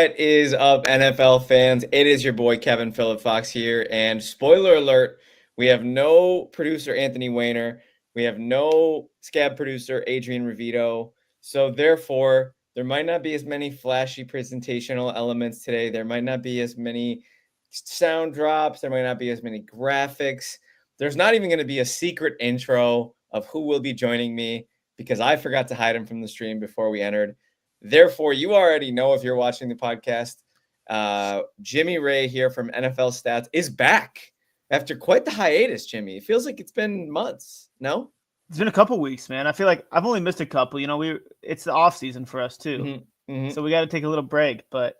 What is up, NFL fans? It is your boy Kevin Phillip Fox here, and spoiler alert, we have no producer Anthony Weiner, we have no scab producer Adrian Revito, so therefore there might not be as many flashy presentational elements today. There might not be as many sound drops. There might not be as many graphics. There's not even going to be a secret intro of who will be joining me because I forgot to hide him from the stream before we entered. Therefore, you already know if you're watching the podcast. Jimmy Ray here from NFL Stats is back after quite the hiatus, Jimmy. It feels like it's been months, no? It's been a couple weeks, man. I feel like I've only missed a couple. You know, it's the off season for us too, so we got to take a little break. But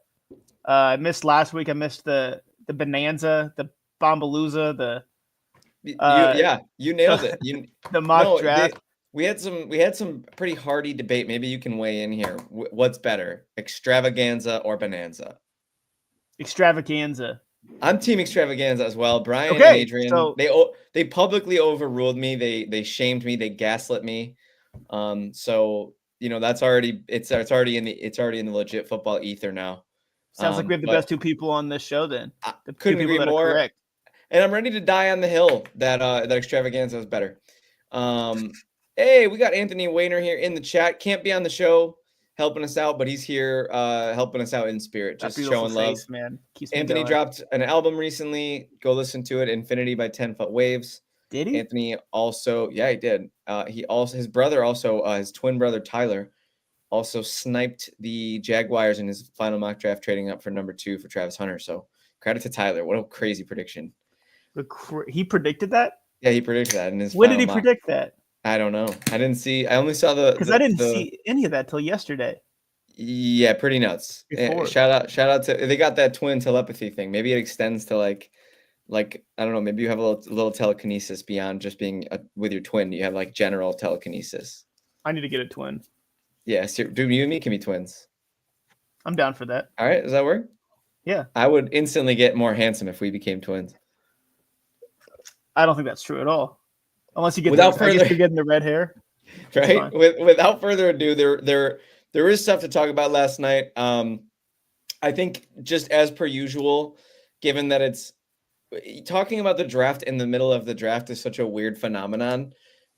I missed last week. I missed the Bonanza, the Bombalooza, you nailed it. The mock draft. We had some pretty hearty debate. Maybe you can weigh in here. What's better, extravaganza or bonanza? Extravaganza. I'm team extravaganza as well. Brian and Adrian, so they publicly overruled me. They shamed me. They gaslit me. So you know that's already it's already in the legit football ether now. Sounds like we have the best two people on this show. Then the couldn't agree more. Correct. And I'm ready to die on the hill that extravaganza is better. Hey, we got Anthony Weiner here in the chat. Can't be on the show helping us out, but he's here helping us out in spirit, just showing love. Man. Anthony dropped an album recently. Go listen to it, Infinity by 10 Foot Waves. Did he? Anthony also, yeah, he did. His brother also, his twin brother Tyler, also sniped the Jaguars in his final mock draft, trading up for number 2 for Travis Hunter. So credit to Tyler. What a crazy prediction. He predicted that? Yeah, he predicted that in his. When did he predict that? I don't know. I didn't see. I only saw because I didn't see any of that till yesterday. Yeah, pretty nuts. Shout out to they got that twin telepathy thing. Maybe it extends to like I don't know. Maybe you have a little telekinesis beyond just being with your twin. You have like general telekinesis. I need to get a twin. Yeah, so, dude, you and me can be twins. I'm down for that. All right, does that work? Yeah. I would instantly get more handsome if we became twins. I don't think that's true at all. Unless you get getting the red hair, right? Without further ado, there is stuff to talk about last night. I think just as per usual, given that it's talking about the draft in the middle of the draft is such a weird phenomenon.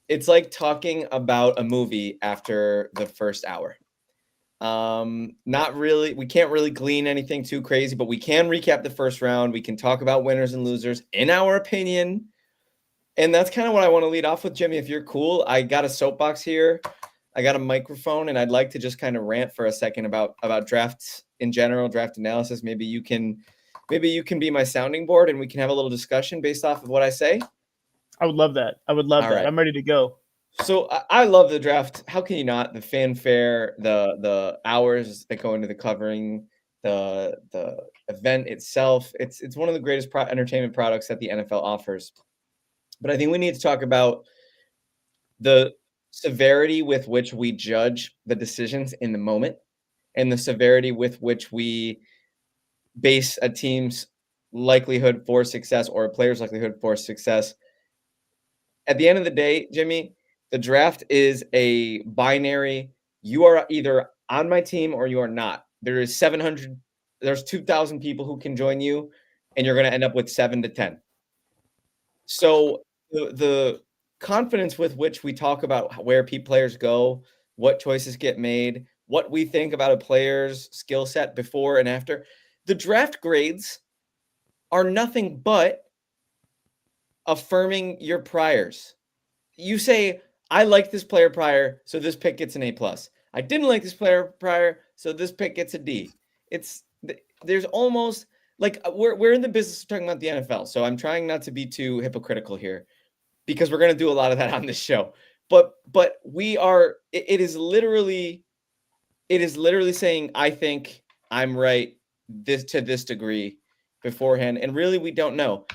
It's like talking about a movie after the first hour. Not really. We can't really glean anything too crazy, but we can recap the first round. We can talk about winners and losers in our opinion. And that's kind of what I want to lead off with, Jimmy. If you're cool, I got a soapbox here. I got a microphone, and I'd like to just kind of rant for a second about drafts in general, draft analysis. Maybe you can be my sounding board, and we can have a little discussion based off of what I say. I would love that. I would love that. Right. I'm ready to go. So I love the draft. How can you not? The fanfare, the hours that go into the covering, the event itself. It's one of the greatest entertainment products that the NFL offers. But I think we need to talk about the severity with which we judge the decisions in the moment and the severity with which we base a team's likelihood for success or a player's likelihood for success. At the end of the day, Jimmy, the draft is a binary. You are either on my team or you are not. There's 2,000 people who can join you, and you're going to end up with 7 to 10. So the confidence with which we talk about where players go, what choices get made, what we think about a player's skill set before and after, the draft grades are nothing but affirming your priors. You say, I like this player prior, so this pick gets an A+. I didn't like this player prior, so this pick gets a D. There's almost like we're in the business of talking about the NFL, so I'm trying not to be too hypocritical here because we're going to do a lot of that on this show. But we are. It is literally saying I think I'm right to this degree beforehand, and really we don't know.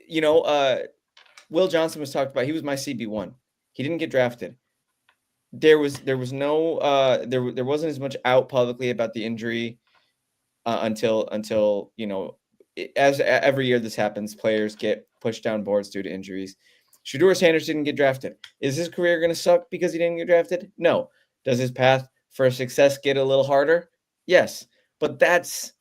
You know, Will Johnson was talked about. He was my CB1. He didn't get drafted. There wasn't as much out publicly about the injury until you know, as every year this happens, players get pushed down boards due to injuries. Shedeur Sanders didn't get drafted. Is his career going to suck because he didn't get drafted? No. Does his path for success get a little harder? Yes. but that's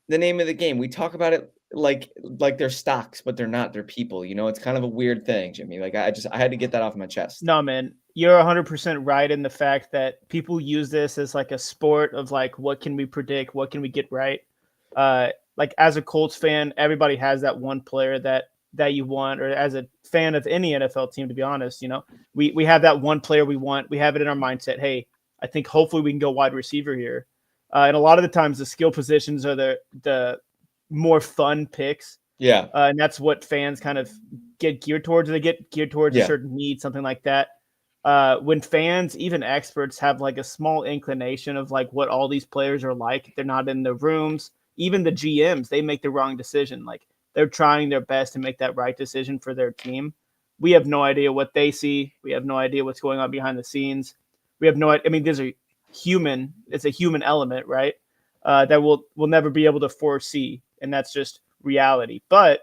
the name of the game. We talk about it like they're stocks, but they're not. They're people. You know, it's kind of a weird thing, Jimmy. Like I had to get that off my chest. No, man, you're 100% right in the fact that people use this as like a sport of like, what can we predict? What can we get right? Like as a Colts fan, everybody has that one player that you want, or as a fan of any NFL team, to be honest, you know, we have that one player we want. We have it in our mindset. Hey, I think hopefully we can go wide receiver here. And a lot of the times the skill positions are the more fun picks. Yeah. And that's what fans kind of get geared towards. They get geared towards a certain need, something like that. When fans, even experts, have like a small inclination of like what all these players are like, they're not in the rooms. Even the GMs, they make the wrong decision. Like they're trying their best to make that right decision for their team. We have no idea what they see. We have no idea what's going on behind the scenes. We have no idea. I mean, there's a human. It's a human element, right? That we'll never be able to foresee, and that's just reality. But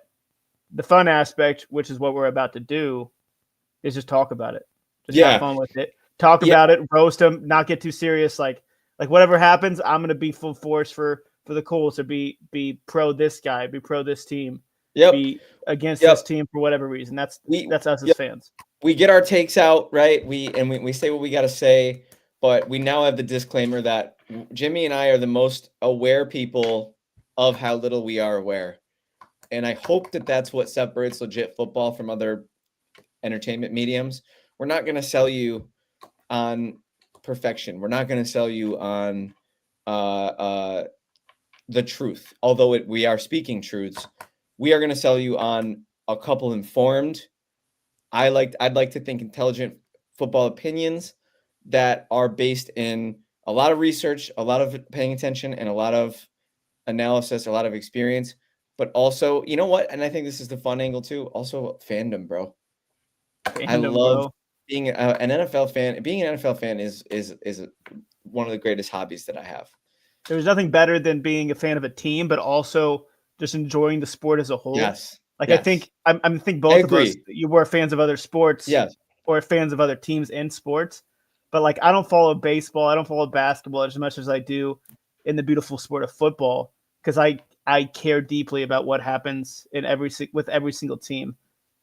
the fun aspect, which is what we're about to do, is just talk about it. Just have fun with it. Talk about it, roast them, not get too serious. Like whatever happens, I'm gonna be full force for the Colts, or be pro this guy, be pro this team, be against this team for whatever reason. That's us as fans. We get our takes out, right? We say what we got to say, but we now have the disclaimer that Jimmy and I are the most aware people of how little we are aware. And I hope that that's what separates legit football from other entertainment mediums. We're not going to sell you on perfection. We're not going to sell you on the truth. Although we are speaking truths, we are going to sell you on a couple informed, I'd like to think intelligent football opinions that are based in a lot of research, a lot of paying attention, and a lot of analysis, a lot of experience. But also, you know what? And I think this is the fun angle too. Also, fandom, bro. I love being an NFL fan. Being an NFL fan is one of the greatest hobbies that I have. There's nothing better than being a fan of a team, but also just enjoying the sport as a whole. Yes. Like I think both of us, you were fans of other sports, yes, or fans of other teams in sports. But like I don't follow baseball, I don't follow basketball as much as I do in the beautiful sport of football, because I care deeply about what happens with every single team.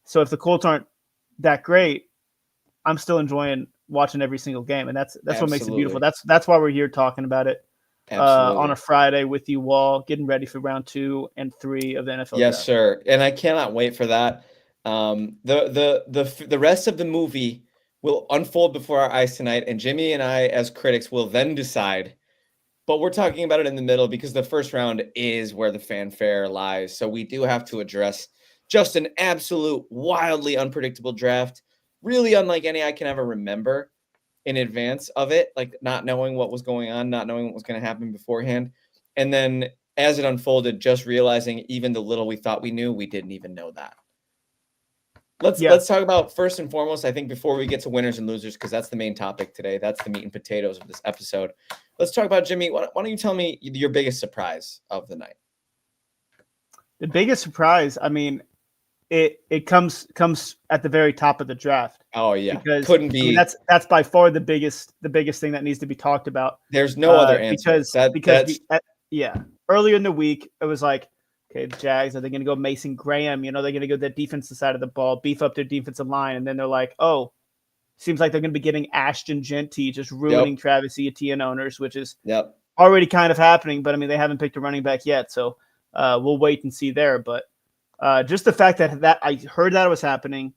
So if the Colts aren't that great, I'm still enjoying watching every single game, and that's what makes it beautiful. That's why we're here talking about it on a Friday with you all, getting ready for round 2 and 3 of the NFL. Yes, sir, and I cannot wait for that. The rest of the movie will unfold before our eyes tonight, and Jimmy and I, as critics, will then decide. But we're talking about it in the middle because the first round is where the fanfare lies. So we do have to address just an absolute wildly unpredictable draft, really unlike any I can ever remember in advance of it, like not knowing what was going on, not knowing what was going to happen beforehand. And then as it unfolded, just realizing even the little we thought we knew, we didn't even know that. Let's talk about, first and foremost, I think before we get to winners and losers, because that's the main topic today. That's the meat and potatoes of this episode. Let's talk about, Jimmy, why don't you tell me your biggest surprise of the night? The biggest surprise, I mean, it comes at the very top of the draft. Oh yeah, because couldn't be. I mean, that's by far the biggest thing that needs to be talked about. There's no other answer because earlier in the week it was like, okay, the Jags, are they going to go Mason Graham? You know, they're going to go the defensive side of the ball, beef up their defensive line, and then they're like, oh, seems like they're going to be getting Ashton Jeanty, just ruining Travis Etienne owners, which is already kind of happening. But I mean, they haven't picked a running back yet, so we'll wait and see there. But just the fact that I heard that it was happening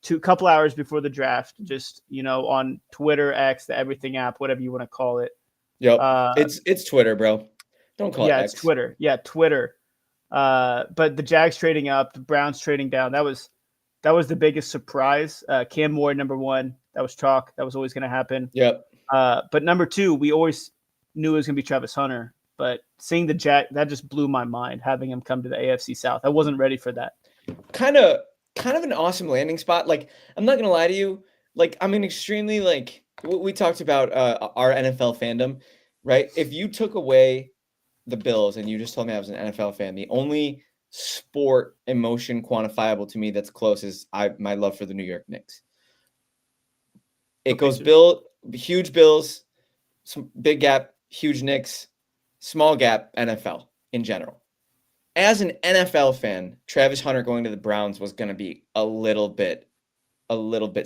a couple hours before the draft, just, you know, on Twitter, X, the everything app, whatever you want to call it. Yep, it's Twitter, bro. Don't call it X. It's Twitter. Yeah, Twitter. But the Jags trading up, the Browns trading down, that was the biggest surprise. Cam Moore, number 1, that was chalk. That was always going to happen. Yep. But number 2, we always knew it was going to be Travis Hunter. But seeing the Jack, that just blew my mind, having him come to the AFC South. I wasn't ready for that. Kind of an awesome landing spot. Like, I'm not going to lie to you. Like, I'm an extremely, like, we talked about our NFL fandom, right? If you took away the Bills and you just told me I was an NFL fan, the only sport emotion quantifiable to me that's close is my love for the New York Knicks. It goes huge Bills, some big gap, huge Knicks, small gap NFL in general. As an NFL fan, Travis Hunter going to the Browns was going to be a little bit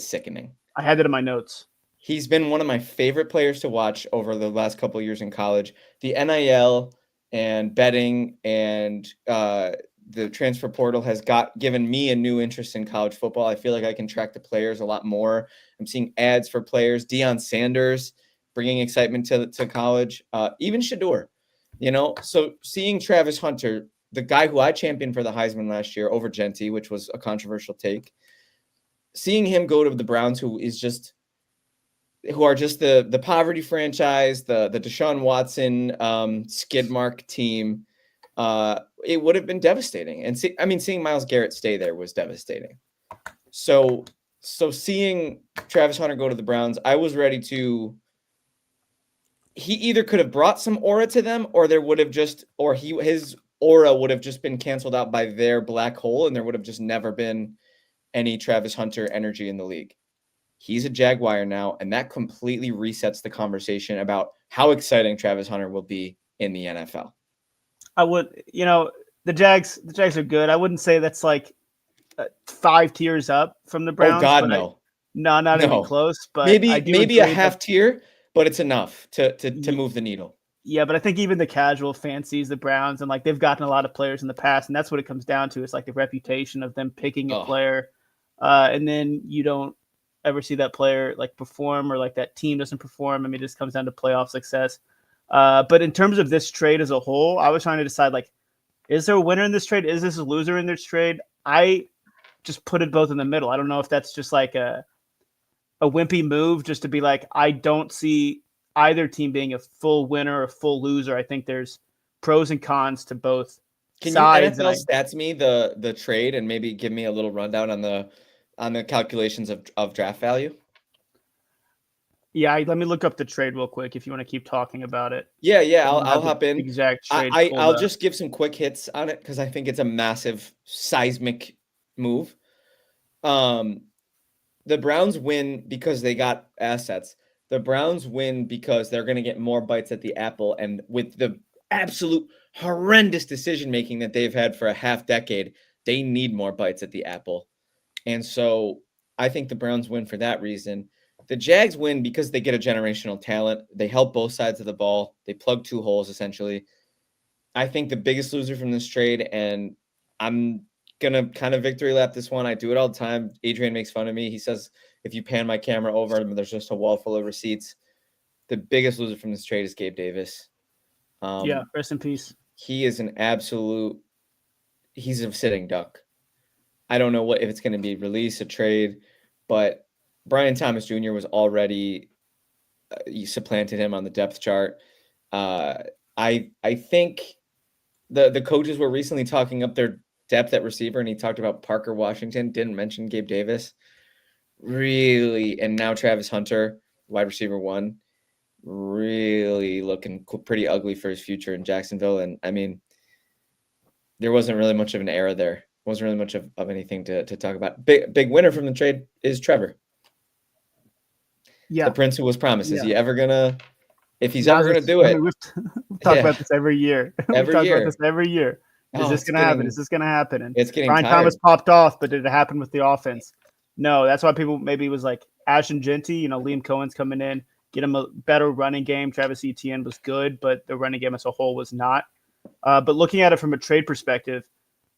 sickening. I had it in my notes. He's been one of my favorite players to watch over the last couple of years in college. The NIL and betting and the transfer portal has given me a new interest in college football. I feel like I can track the players a lot more. I'm seeing ads for players. Deion Sanders bringing excitement to college. Even Shedeur, So seeing Travis Hunter, the guy who I championed for the Heisman last year over Genty, which was a controversial take, seeing him go to the Browns, who are just the poverty franchise, the Deshaun Watson skid mark team, it would have been devastating. And seeing Myles Garrett stay there was devastating. So seeing Travis Hunter go to the Browns, I was ready to. He either could have brought some aura to them, or his aura would have just been canceled out by their black hole, and there would have just never been any Travis Hunter energy in the league. He's a Jaguar now, and that completely resets the conversation about how exciting Travis Hunter will be in the NFL. I would, the Jags are good. I wouldn't say that's like 5 tiers up from the Browns. Oh God, no. Not even close. But maybe a half tier, but it's enough to move the needle. Yeah, but I think even the casual fancies the Browns, and like they've gotten a lot of players in the past, and that's what it comes down to. It's like the reputation of them picking a player, and then you don't ever see that player like perform, or like that team doesn't perform. I mean, it just comes down to playoff success. But in terms of this trade as a whole, I was trying to decide, like, is there a winner in this trade? Is this a loser in this trade? I just put it both in the middle. I don't know if that's just like a wimpy move just to be like, I don't see either team being a full winner or full loser. I think there's pros and cons to both sides. Can you NFL stats me the trade and maybe give me a little rundown on the calculations of draft value? Yeah, let me look up the trade real quick if you want to keep talking about it. Yeah, I'll hop in. Exact trade. I'll just give some quick hits on it because I think it's a massive seismic move. The Browns win because they got assets. The Browns win because they're going to get more bites at the apple, and with the absolute horrendous decision making that they've had for a half decade, they need more bites at the apple. And so I think the Browns win for that reason. The Jags win because they get a generational talent. They help both sides of the ball. They plug 2 holes, essentially. I think the biggest loser from this trade, and I'm going to kind of victory lap this one. I do it all the time. Adrian makes fun of me. He says, if you pan my camera over, there's just a wall full of receipts. The biggest loser from this trade is Gabe Davis. Rest in peace. He is he's a sitting duck. I don't know if it's going to be release, a trade, but Brian Thomas Jr. was already supplanted him on the depth chart. I think the coaches were recently talking up their depth at receiver, and he talked about Parker Washington, didn't mention Gabe Davis. Really, and now Travis Hunter, wide receiver 1, really looking pretty ugly for his future in Jacksonville. And I mean, there wasn't really much of an era there. Wasn't really much of anything to talk about. Big winner from the trade is Trevor. Yeah. The prince who was promised. Is he ever gonna, if he's ever gonna do it? We talk about this every year. Every we talk year. about this every year. Is this gonna happen? Is this gonna happen? And it's getting Brian tired. Thomas popped off, but did it happen with the offense? No, that's why people maybe was like Ashton Genty, Liam Cohen's coming in, get him a better running game. Travis Etienne was good, but the running game as a whole was not. But looking at it from a trade perspective,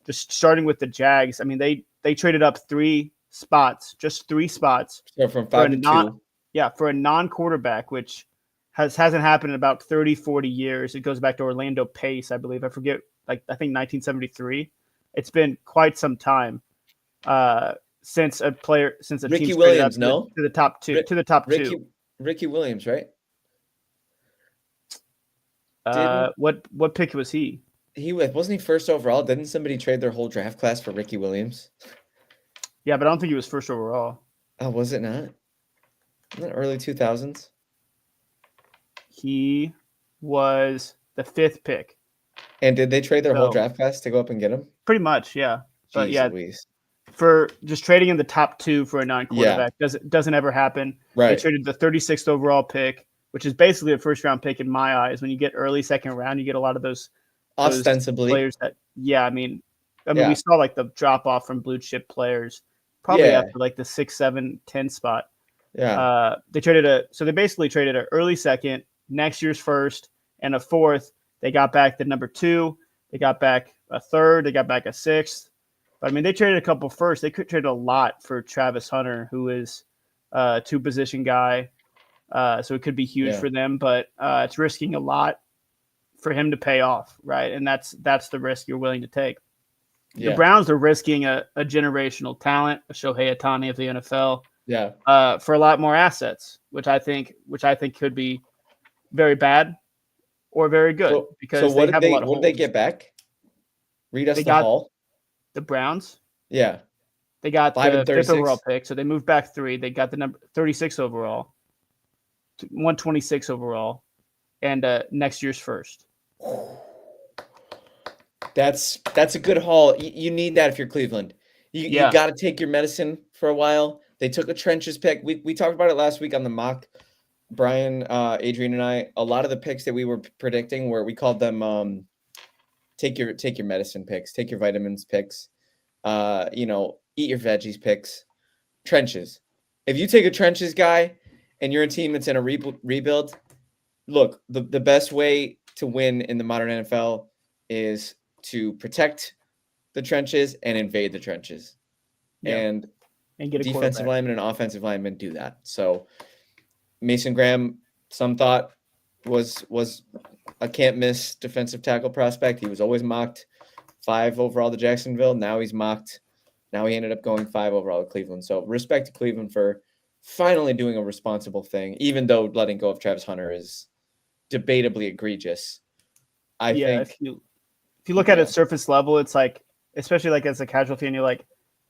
just starting with the Jags, I mean, they traded up 3 spots, just 3 spots. So from 5 to 2. Yeah, for a non-quarterback, which hasn't happened in about 30, 40 years. It goes back to Orlando Pace, I believe. I forget, I think 1973. It's been quite some time since a Ricky team's Williams, to the top 2. Ricky Williams, right? What pick was he? Wasn't he first overall? Didn't somebody trade their whole draft class for Ricky Williams? Yeah, but I don't think he was first overall. Oh, was it not? Wasn't it early 2000s? He was the 5th pick. And did they trade their whole draft class to go up and get him? Pretty much, yeah. But Jeez Louise. For just trading in the top 2 for a non-quarterback doesn't ever happen. Right. They traded the 36th overall pick which is basically a first round pick in my eyes. When you get early second round, you get a lot of those ostensibly players that, I mean, we saw like the drop off from blue chip players probably after like the 6, 7, 10 spot. Yeah. They basically traded an early second, next year's first, and a fourth. They got back the number 2. They got back a third. They got back a sixth. But I mean, they traded a couple first. They could trade a lot for Travis Hunter, who is a 2-position guy. So it could be huge for them, but it's risking a lot for him to pay off, right? And that's the risk you're willing to take. The Browns are risking a generational talent, a Shohei Ohtani of the NFL, for a lot more assets, which I think could be very bad or very good. So what did they get back? Read us the haul. The Browns. Yeah. They got the 5th overall pick, so they moved back 3. They got the number 36 overall, 126 overall, and next year's first. That's a good haul. You need that if you're Cleveland. You got to take your medicine for a while. They took a trenches pick. We talked about it last week on the mock. Brian, Adrian, and I. A lot of the picks that we were predicting we called them take your medicine picks, take your vitamins picks, eat your veggies picks, trenches. If you take a trenches guy and you're a team that's in a rebuild, look, the best way to win in the modern NFL is to protect the trenches and invade the trenches. And get a defensive lineman and offensive lineman do that. So Mason Graham, some thought was a can't miss defensive tackle prospect. He was always mocked 5 overall to Jacksonville. Now he's mocked. Now he ended up going 5 overall to Cleveland. So respect to Cleveland for finally doing a responsible thing, even though letting go of Travis Hunter is debatably egregious. I think if you look at it surface level, it's like, especially like as a casual fan, you're like,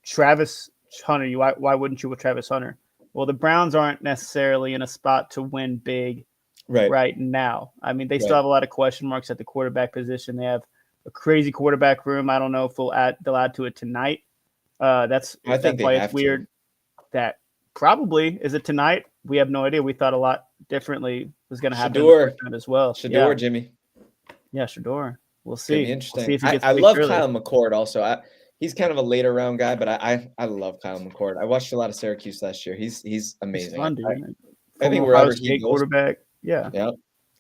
Travis Hunter, why wouldn't you with Travis Hunter? Well, the Browns aren't necessarily in a spot to win big right now. I mean, they still have a lot of question marks at the quarterback position. They have a crazy quarterback room. I don't know if they'll add to it tonight. I think why it's weird that probably is it tonight. We have no idea. We thought a lot differently was going to happen as well. Shador, Jimmy. Yeah, Shador. We'll see. Be interesting. We'll see if he gets I love early. Kyle McCord also. He's kind of a later round guy, but I love Kyle McCord. I watched a lot of Syracuse last year. He's amazing. He's fun, dude. I think wherever he goes, quarterback. Yeah.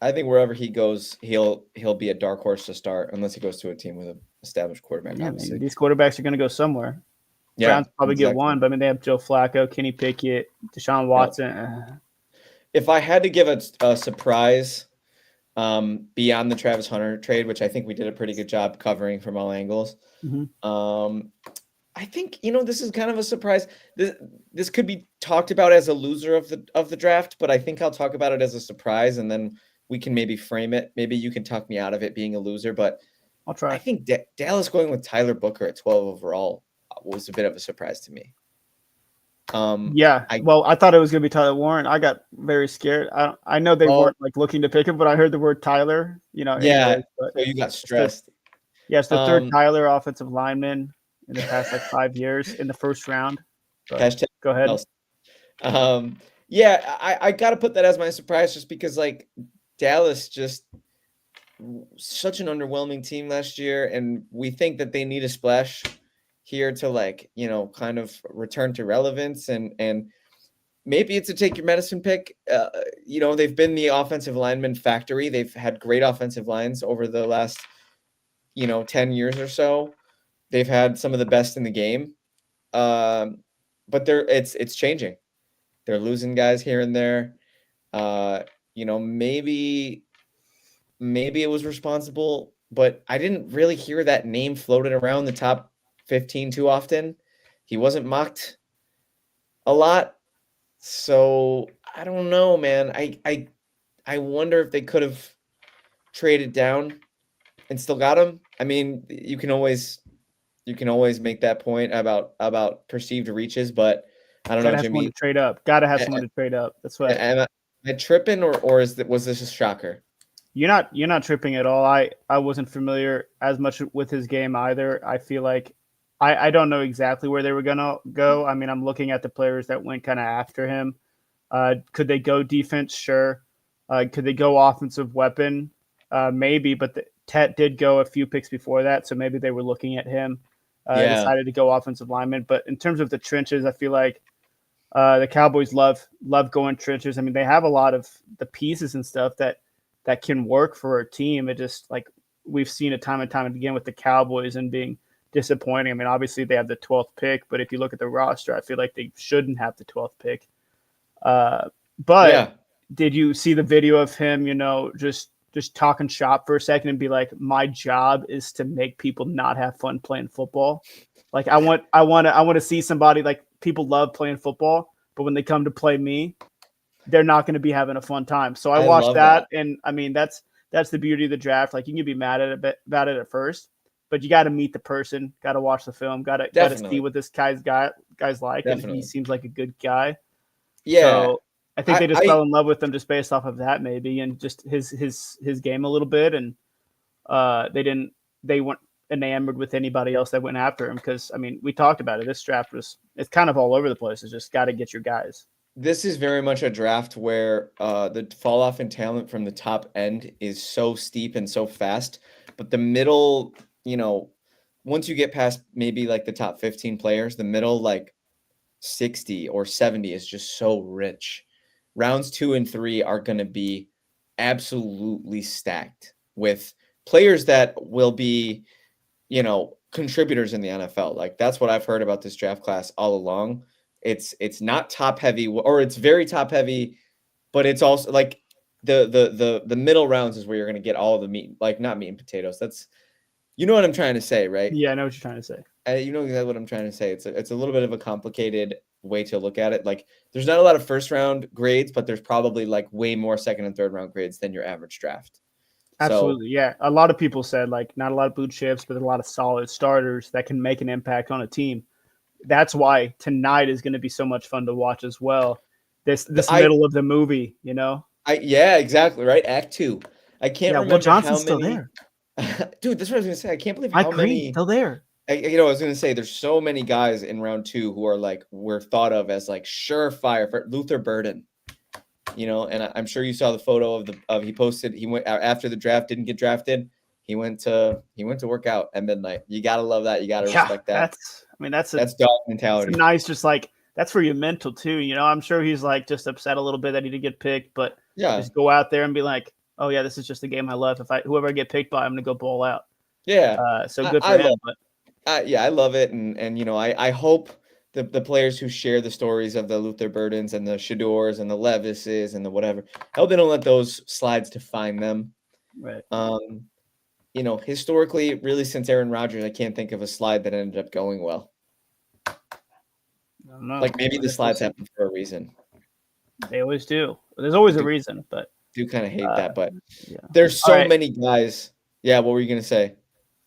I think wherever he goes, he'll be a dark horse to start, unless he goes to a team with an established quarterback. Yeah, these quarterbacks are going to go somewhere. Yeah, Browns probably get one, but I mean they have Joe Flacco, Kenny Pickett, Deshaun Watson. If I had to give a surprise beyond the Travis Hunter trade, which I think we did a pretty good job covering from all angles, I think this is kind of a surprise. This could be talked about as a loser of the draft, but I think I'll talk about it as a surprise, and then we can maybe frame it. Maybe you can talk me out of it being a loser, but I'll try. I think Dallas going with Tyler Booker at 12 overall was a bit of a surprise to me. I thought it was going to be Tyler Warren. I got very scared. I know they weren't like looking to pick him, but I heard the word Tyler. So you got stressed. It's the third Tyler offensive lineman in the past 5 years in the first round. Go ahead. I got to put that as my surprise, just because Dallas just such an underwhelming team last year, and we think that they need a splash here to kind of return to relevance, and maybe it's a take your medicine pick. They've been the offensive lineman factory. They've had great offensive lines over the last 10 years or so. They've had some of the best in the game, but it's changing. They're losing guys here and there. Maybe it was responsible, but I didn't really hear that name floated around the top 15 too often. He wasn't mocked a lot, so I don't know, man. I wonder if they could have traded down and still got him. I mean, you can always make that point about perceived reaches, but I don't know, Jimmy. Gotta have someone to trade up. That's what. Am I tripping, or was this a shocker? You're not tripping at all. I wasn't familiar as much with his game either. I feel like I don't know exactly where they were gonna go. I mean, I'm looking at the players that went kind of after him. Could they go defense? Sure. Could they go offensive weapon? Maybe, but Tet did go a few picks before that, so maybe they were looking at him. Decided to go offensive lineman. But in terms of the trenches, I feel like the Cowboys love going trenches. I mean, they have a lot of the pieces and stuff that can work for a team. It just like we've seen it time and time again with the Cowboys and being disappointing. I mean, obviously they have the 12th pick, but if you look at the roster, I feel like they shouldn't have the 12th pick. But did you see the video of him, just talking shop for a second and be like, my job is to make people not have fun playing football. Like I want to see somebody, like, people love playing football, but when they come to play me, they're not going to be having a fun time. So I watched that. And I mean, that's the beauty of the draft. Like, you can be mad about it at first, but you got to meet the person, got to watch the film, got to see what this guy's like. Definitely. And he seems like a good guy. Yeah. So I think they just fell in love with him just based off of that, maybe, and just his game a little bit. And they weren't enamored with anybody else that went after him, because I mean, we talked about it. This draft it's kind of all over the place. It's just got to get your guys. This is very much a draft where the fall off in talent from the top end is so steep and so fast, but the middle, once you get past maybe like the top 15 players, the middle like 60 or 70 is just so rich. Rounds 2 and 3 are going to be absolutely stacked with players that will be, contributors in the NFL. Like, that's what I've heard about this draft class all along. It's not top heavy, or it's very top heavy, but it's also like the middle rounds is where you're going to get all the meat, like not meat and potatoes. That's, what I'm trying to say, right? Yeah, I know what you're trying to say. You know exactly what I'm trying to say. It's a little bit of a complicated way to look at it. Like, there's not a lot of first round grades, but there's probably like way more second and third round grades than your average draft. Absolutely. Yeah. A lot of people said, like, not a lot of blue chips, but a lot of solid starters that can make an impact on a team. That's why tonight is going to be so much fun to watch as well. This middle of the movie, Yeah, exactly. Right. Act 2. I can't remember. Will Johnson's still there. Dude, that's what I was going to say. I can't believe how many still there. I was going to say, there's so many guys in round 2 who are like, were thought of as like surefire for Luther Burden, and I'm sure you saw the photo he posted. He went after the draft, didn't get drafted. He went to work out at midnight. You got to love that. You got to respect that. That's dog mentality. It's nice. Just like, that's for your mental too. I'm sure he's like just upset a little bit that he didn't get picked, but just go out there and be like, oh yeah, this is just a game I love. Whoever I get picked by, I'm going to go ball out. Yeah. So good for him. I love it. And I hope the players who share the stories of the Luther Burdens and the Shadors and the Levises and the whatever, I hope they don't let those slides define them. Right. Historically, really, since Aaron Rodgers, I can't think of a slide that ended up going well. Like, maybe the slides happen for a reason. They always do. There's always a reason, but do kind of hate that. But there's so many guys. Yeah, what were you gonna say?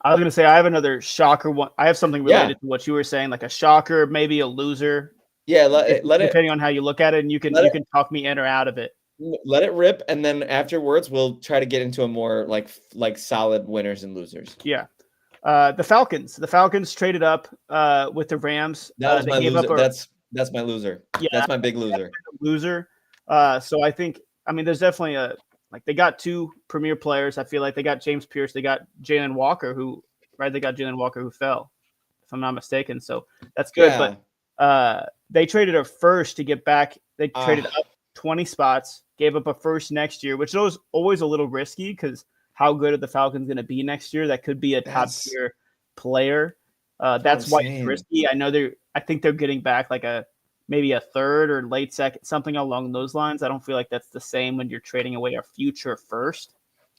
I was gonna say I have another shocker one. I have something related to what you were saying, like a shocker, maybe a loser. Yeah, let it depending on how you look at it, and you can talk me in or out of it. Let it rip, and then afterwards we'll try to get into a more like solid winners and losers. Yeah. The Falcons traded up with the Rams. That was my loser. That's my loser. Yeah, that's my big loser. Loser. So I think, there's definitely they got 2 premier players. I feel like they got James Pierce. They got Jalen Walker, who fell, if I'm not mistaken. So that's good. Yeah. But they traded a first to get back. They traded up 20 spots, gave up a first next year, which was always a little risky because how good are the Falcons going to be next year? That could be a top tier player. That's why it's risky. I think they're getting back like maybe a third or late second, something along those lines. I don't feel like that's the same when you're trading away a future first.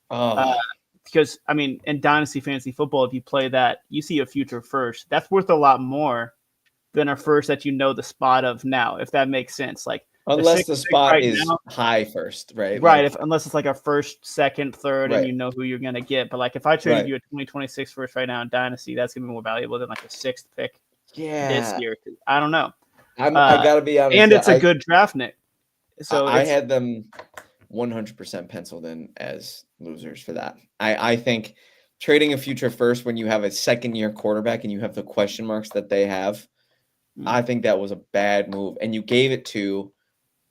Because in Dynasty Fantasy Football, if you play that, you see a future first. That's worth a lot more than a first that the spot of now, if that makes sense. Like, unless the spot is high first, right? Right. Unless it's like a first, second, third, and you know who you're going to get. But like, if I traded you a 2026 first right now in Dynasty, that's going to be more valuable than like a 6th pick this year. I don't know. I got to be honest. And it's a good draft, Nick. So I had them 100% penciled in as losers for that. I think trading a future first when you have a second-year quarterback and you have the question marks that they have, I think that was a bad move. And you gave it to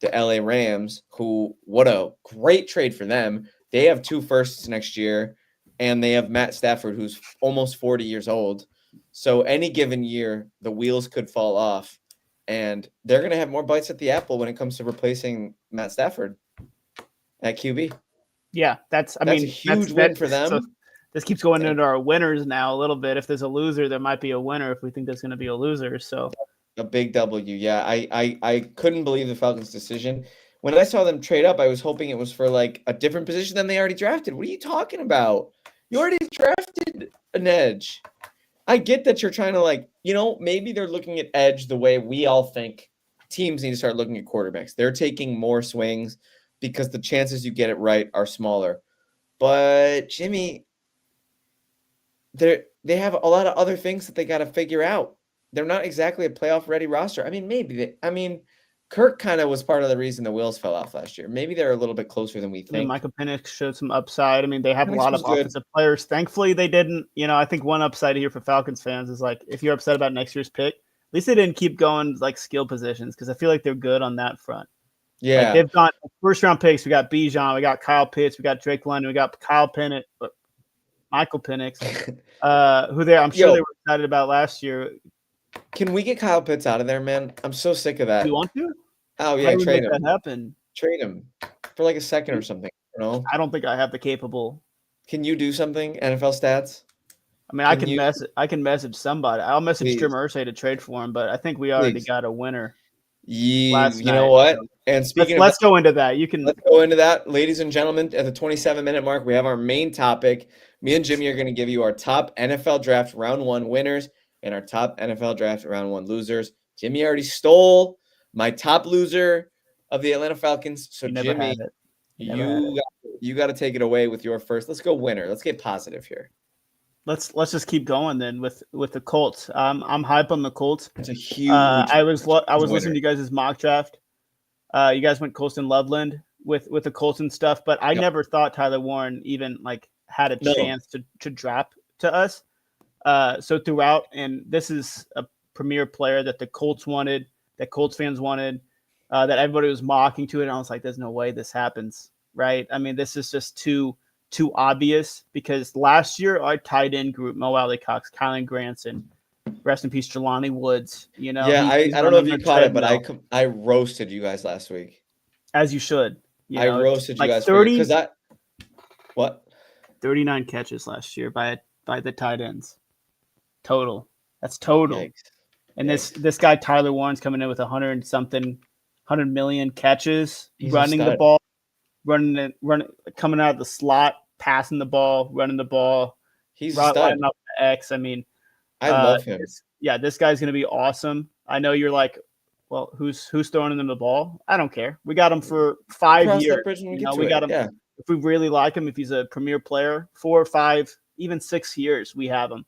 the LA Rams, who, what a great trade for them. They have 2 firsts next year, and they have Matt Stafford, who's almost 40 years old. So any given year, the wheels could fall off, and they're going to have more bites at the apple when it comes to replacing Matt Stafford at QB. Yeah, that's a huge win for them. So this keeps going into our winners now a little bit. If there's a loser, there might be a winner if we think there's going to be a loser. So a big W. Yeah, I couldn't believe the Falcons' decision. When I saw them trade up, I was hoping it was for like a different position than they already drafted. What are you talking about? You already drafted an edge. I get that you're trying to, like, maybe they're looking at edge the way we all think teams need to start looking at quarterbacks. They're taking more swings because the chances you get it right are smaller. But Jimmy, they have a lot of other things that they got to figure out. They're not exactly a playoff-ready roster. I mean, Kirk kind of was part of the reason the wheels fell off last year. Maybe they're a little bit closer than we think. Michael Penix showed some upside. I mean, they have a lot of offensive players. Thankfully, they didn't. I think one upside here for Falcons fans is, like, if you're upset about next year's pick, at least they didn't keep going like skill positions, because I feel like they're good on that front. Yeah, like, they've got first-round picks. We got Bijan, we got Kyle Pitts, we got Drake London, we got Michael Penix, who I'm sure they were excited about last year. Can we get Kyle Pitts out of there, man? I'm so sick of that. Do you want to? Oh yeah, trade him. That happen? Trade him for like a second or something. I don't think I have the capable. Can you do something? NFL stats? I mean, I can message somebody. I'll message Jim Irsay to trade for him, but I think we already got a winner. Yeah, you know what? And speaking let's go into that. Let's go into that, ladies and gentlemen. At the 27-minute mark, we have our main topic. Me and Jimmy are going to give you our top NFL draft round 1 winners and our top NFL draft round 1 losers. Jimmy already stole my top loser of the Atlanta Falcons. So Jimmy, you got to take it away with your first. Let's go winner. Let's get positive here. Let's just keep going then with the Colts. I'm hype on the Colts. It's a huge. I was listening to you guys' mock draft. You guys went Colston Loveland with the Colts and stuff, but I never thought Tyler Warren even had a chance to drop to us. So throughout, and this is a premier player that the Colts wanted, that Colts fans wanted, that everybody was mocking to it. And I was like, there's no way this happens, right? I mean, this is just too obvious, because last year our tight end group, Mo Alley-Cox, Kylan Granson, rest in peace, Jelani Woods. I don't know if you caught it, but I roasted you guys last week. As you should. I roasted you guys 30, because that. What? 39 catches last year by the tight ends. Total. That's total. Yikes. And this guy Tyler Warren's coming in with 100 million catches, running the ball, running, coming out of the slot, passing the ball, running the ball. He's a stud. Up the X. I mean, I love him. This guy's going to be awesome. I know you're like, well, who's throwing him the ball? I don't care. We got him for 5 years. We got him. Yeah. If we really like him, if he's a premier player, 4 or 5, even 6 years, we have him.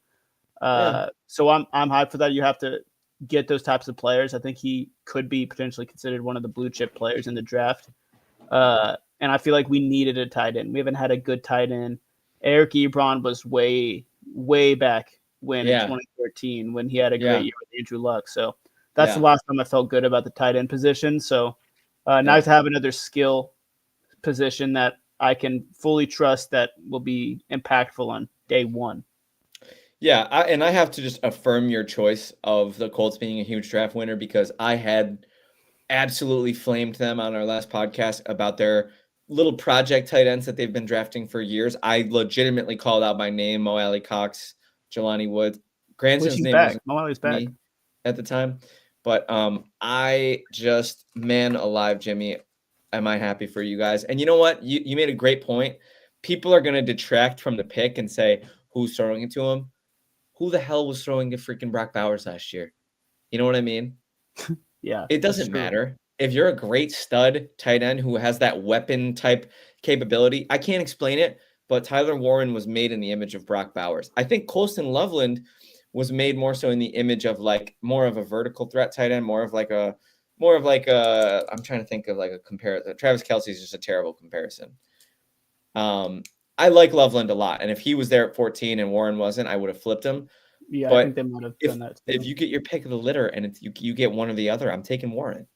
So I'm hyped for that. You have to get those types of players. I think he could be potentially considered one of the blue chip players in the draft. And I feel like we needed a tight end. We haven't had a good tight end. Eric Ebron was way, way back in 2013 when he had a great year with Andrew Luck. So that's the last time I felt good about the tight end position. So nice to have another skill position that I can fully trust that will be impactful on day one. Yeah, I have to just affirm your choice of the Colts being a huge draft winner, because I had absolutely flamed them on our last podcast about their little project tight ends that they've been drafting for years. I legitimately called out by name Mo Alley-Cox, Jelani Woods. Granson's name was Mo Alley's back at the time. But I just, man alive, Jimmy, am I happy for you guys. And you know what? You made a great point. People are going to detract from the pick and say, who's throwing it to him? Who the hell was throwing to freaking Brock Bowers last year? You know what I mean? Yeah. It doesn't matter. If you're a great stud tight end who has that weapon type capability, I can't explain it, but Tyler Warren was made in the image of Brock Bowers. I think Colston Loveland was made more so in the image of like more of a vertical threat tight end, more of like a I'm trying to think of like a comparison. Travis Kelce is just a terrible comparison. I like Loveland a lot, and if he was there at 14 and Warren wasn't, I would have flipped him. Yeah, but I think they might have done that too. If you get your pick of the litter and you get one or the other, I'm taking Warren.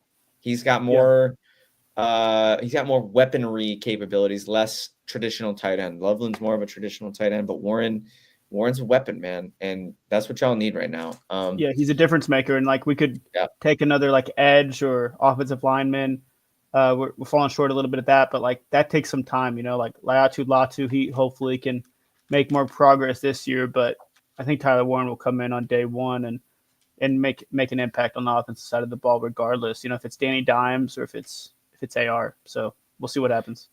He's got more He's got more weaponry capabilities, less traditional tight end. Loveland's more of a traditional tight end, but Warren's a weapon, man, and that's what y'all need right now. Yeah, he's a difference maker, and like we could take another like edge or offensive lineman. We're falling short a little bit of that, but like that takes some time, like Latu, he hopefully can make more progress this year, but I think Tyler Warren will come in on day one and make an impact on the offensive side of the ball regardless, if it's Danny Dimes or if it's AR. So we'll see what happens.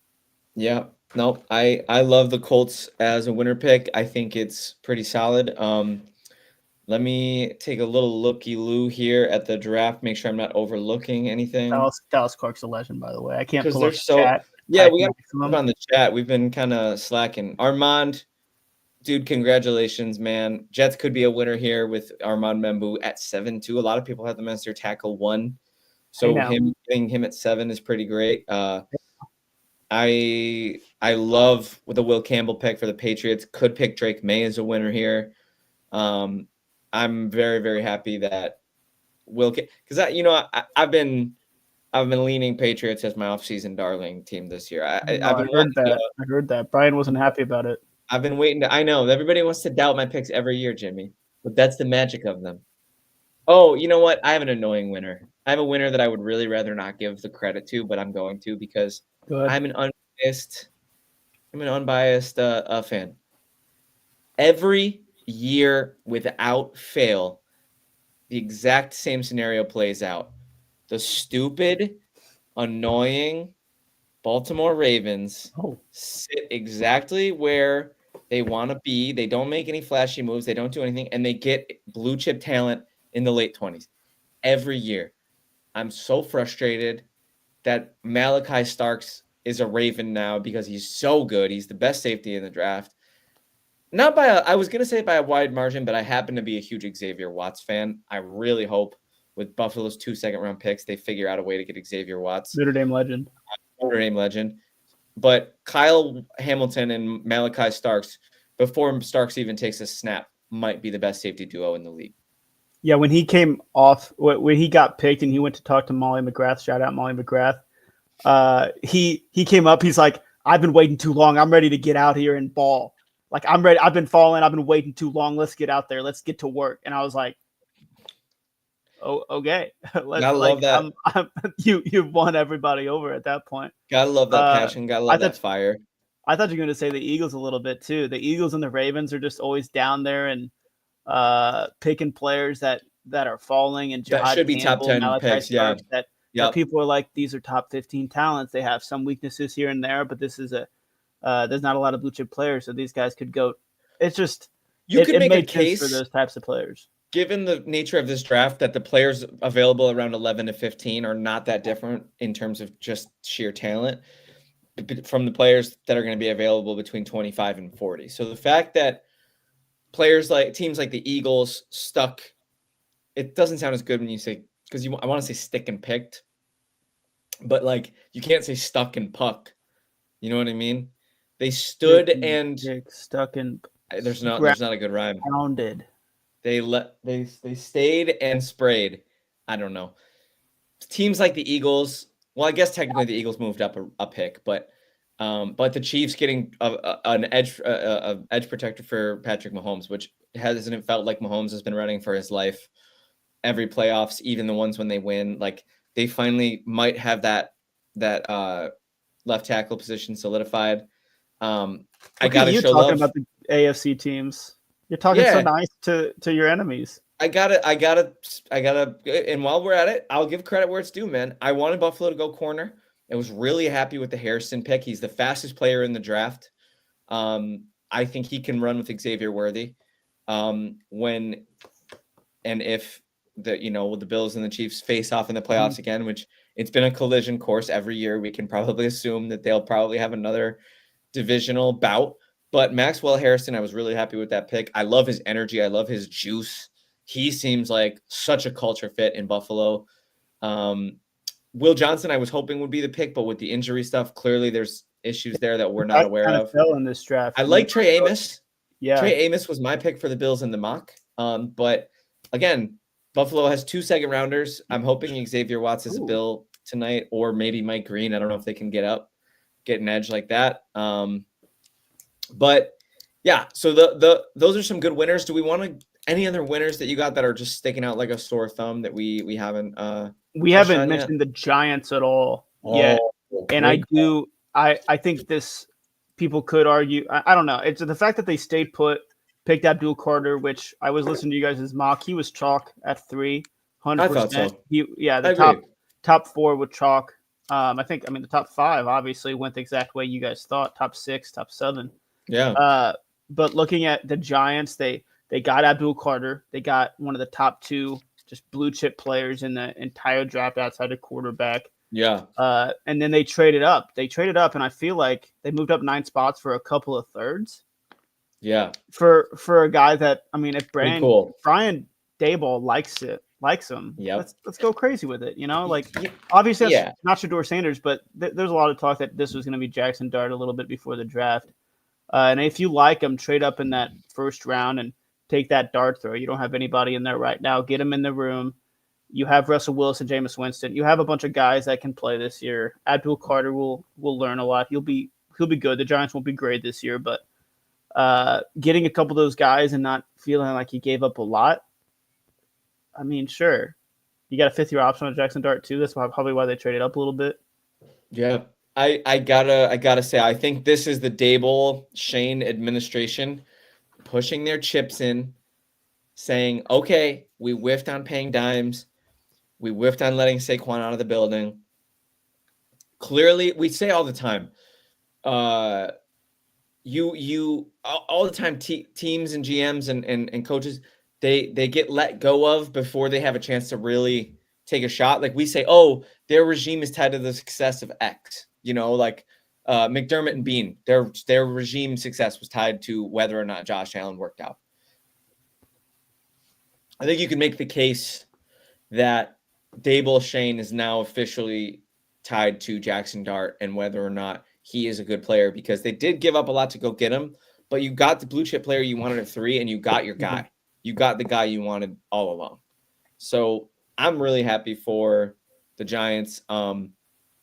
Yeah, no, I love the Colts as a winner pick. I think it's pretty solid. Let me take a little looky-loo here at the draft. Make sure I'm not overlooking anything. Dallas Clark's a legend, by the way. I can't pull up the chat. Yeah, we got on the chat. We've been kind of slacking. Armand, dude, congratulations, man. Jets could be a winner here with Armand Membu at 7-2. A lot of people have them as their tackle 1. So getting him at 7 is pretty great. I love the Will Campbell pick for the Patriots. Could pick Drake May as a winner here. I'm very, very happy that because I've been leaning Patriots as my offseason darling team this year. I heard that. Brian wasn't happy about it. I've been waiting I know everybody wants to doubt my picks every year, Jimmy, but that's the magic of them. Oh, you know what? I have an annoying winner. I have a winner that I would really rather not give the credit to, but I'm going to because I'm an unbiased fan. Every year without fail, the exact same scenario plays out. The stupid, annoying Baltimore Ravens sit exactly where they want to be. They don't make any flashy moves. They don't do anything, and they get blue chip talent in the late 20s every year. I'm so frustrated that Malachi Starks is a Raven now because he's so good. He's the best safety in the draft. Not by I was going to say by a wide margin, but I happen to be a huge Xavier Watts fan. I really hope with Buffalo's 2 second-round picks, they figure out a way to get Xavier Watts. Notre Dame legend. But Kyle Hamilton and Malachi Starks, before Starks even takes a snap, might be the best safety duo in the league. Yeah, when he came off, when he got picked and he went to talk to Molly McGrath, shout out Molly McGrath, he came up, he's like, I've been waiting too long. I'm ready to get out here and ball. Like, I'm ready. I've been falling. I've been waiting too long. Let's get out there. Let's get to work. And I was like, oh, okay. I love that. You've won everybody over at that point. Gotta love that passion. Gotta love that fire. I thought you were going to say the Eagles a little bit too. The Eagles and the Ravens are just always down there and picking players that are falling and that should be top 10 picks. Yeah. That people are like, these are top 15 talents. They have some weaknesses here and there, but this is there's not a lot of blue chip players, so these guys could go. It's just you could make a case for those types of players. Given the nature of this draft, that the players available around 11 to 15 are not that different in terms of just sheer talent from the players that are going to be available between 25 and 40. So the fact that teams like the Eagles stuck, it doesn't sound as good when you say, because I want to say stick and picked, but like you can't say stuck and puck. You know what I mean? They stood and stuck and there's not a good rhyme. Pounded. They stayed and sprayed. I don't know. Teams like the Eagles. Well, I guess technically the Eagles moved up a pick, but the Chiefs getting an edge protector for Patrick Mahomes, which hasn't it felt like Mahomes has been running for his life every playoffs, even the ones when they win. Like they finally might have that left tackle position solidified. I gotta show love about the AFC teams. You're talking so nice to your enemies. I gotta. And while we're at it, I'll give credit where it's due, man. I wanted Buffalo to go corner. I was really happy with the Harrison pick. He's the fastest player in the draft. I think he can run with Xavier Worthy. When and if the Bills and the Chiefs face off in the playoffs again, which it's been a collision course every year, we can probably assume that they'll probably have another divisional bout. But Maxwell Harrison, I was really happy with that pick. I love his energy. I love his juice. He seems like such a culture fit in Buffalo. Will Johnson, I was hoping would be the pick, but with the injury stuff, clearly there's issues there that we're not aware of. Fell in this draft. I like Trey Amos. Yeah, Trey Amos was my pick for the Bills in the mock. But again, Buffalo has 2 second rounders. I'm hoping Xavier Watts is a Bill tonight, or maybe Mike Green. I don't know if they can get an edge like that. But yeah, so those are some good winners. Do we want to any other winners that you got that are just sticking out like a sore thumb that we haven't mentioned the Giants at all yet. And I think this people could argue. I don't know. It's the fact that they stayed put, picked Abdul Carter, which I was listening to you guys' mock. He was chalk at 300%. I thought so. The top 4 with chalk. I mean the top 5 obviously went the exact way you guys thought. Top 6, top 7. Yeah. But looking at the Giants, they got Abdul Carter. They got one of the top 2 just blue chip players in the entire draft outside of quarterback. Yeah. And then they traded up. And I feel like they moved up 9 spots for a couple of thirds. Yeah. For a guy that, I mean, if Brian Daboll likes him, let's go crazy with it. Like obviously that's not Shedeur Sanders, but there's a lot of talk that this was going to be Jackson Dart a little bit before the draft. And if you like him, trade up in that first round and take that dart throw. You don't have anybody in there right now. Get him in the room. You have Russell Wilson, Jameis Winston. You have a bunch of guys that can play this year. Abdul Carter will learn a lot. He'll be good. The Giants won't be great this year, but getting a couple of those guys and not feeling like he gave up a lot. I mean, sure. You got a 5th-year option on Jackson Dart too. That's probably why they traded up a little bit. Yeah. I gotta say, I think this is the Daboll Shane administration pushing their chips in, saying, okay, we whiffed on paying dimes. We whiffed on letting Saquon out of the building. Clearly, we say all the time, you all the time, teams and GMs and coaches, they get let go of before they have a chance to really take a shot. Like we say, oh, their regime is tied to the success of X. Like McDermott and Bean, their regime success was tied to whether or not Josh Allen worked out. I think you can make the case that Daboll Shane is now officially tied to Jackson Dart and whether or not he is a good player, because they did give up a lot to go get him, but you got the blue chip player you wanted at 3 and you got your guy. You got the guy you wanted all along. So I'm really happy for the Giants.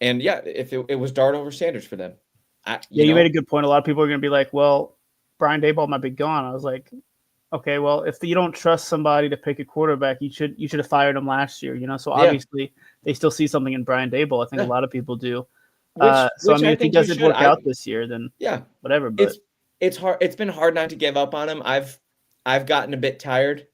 And yeah, if it was Dart over Sanders for them. You made a good point. A lot of people are going to be like, well, Brian Daboll might be gone. I was like, okay, well, if you don't trust somebody to pick a quarterback, you should have fired him last year. So obviously they still see something in Brian Daboll. I think a lot of people do. If he doesn't work out this year, then whatever. But it's hard. It's been hard not to give up on him. I've gotten a bit tired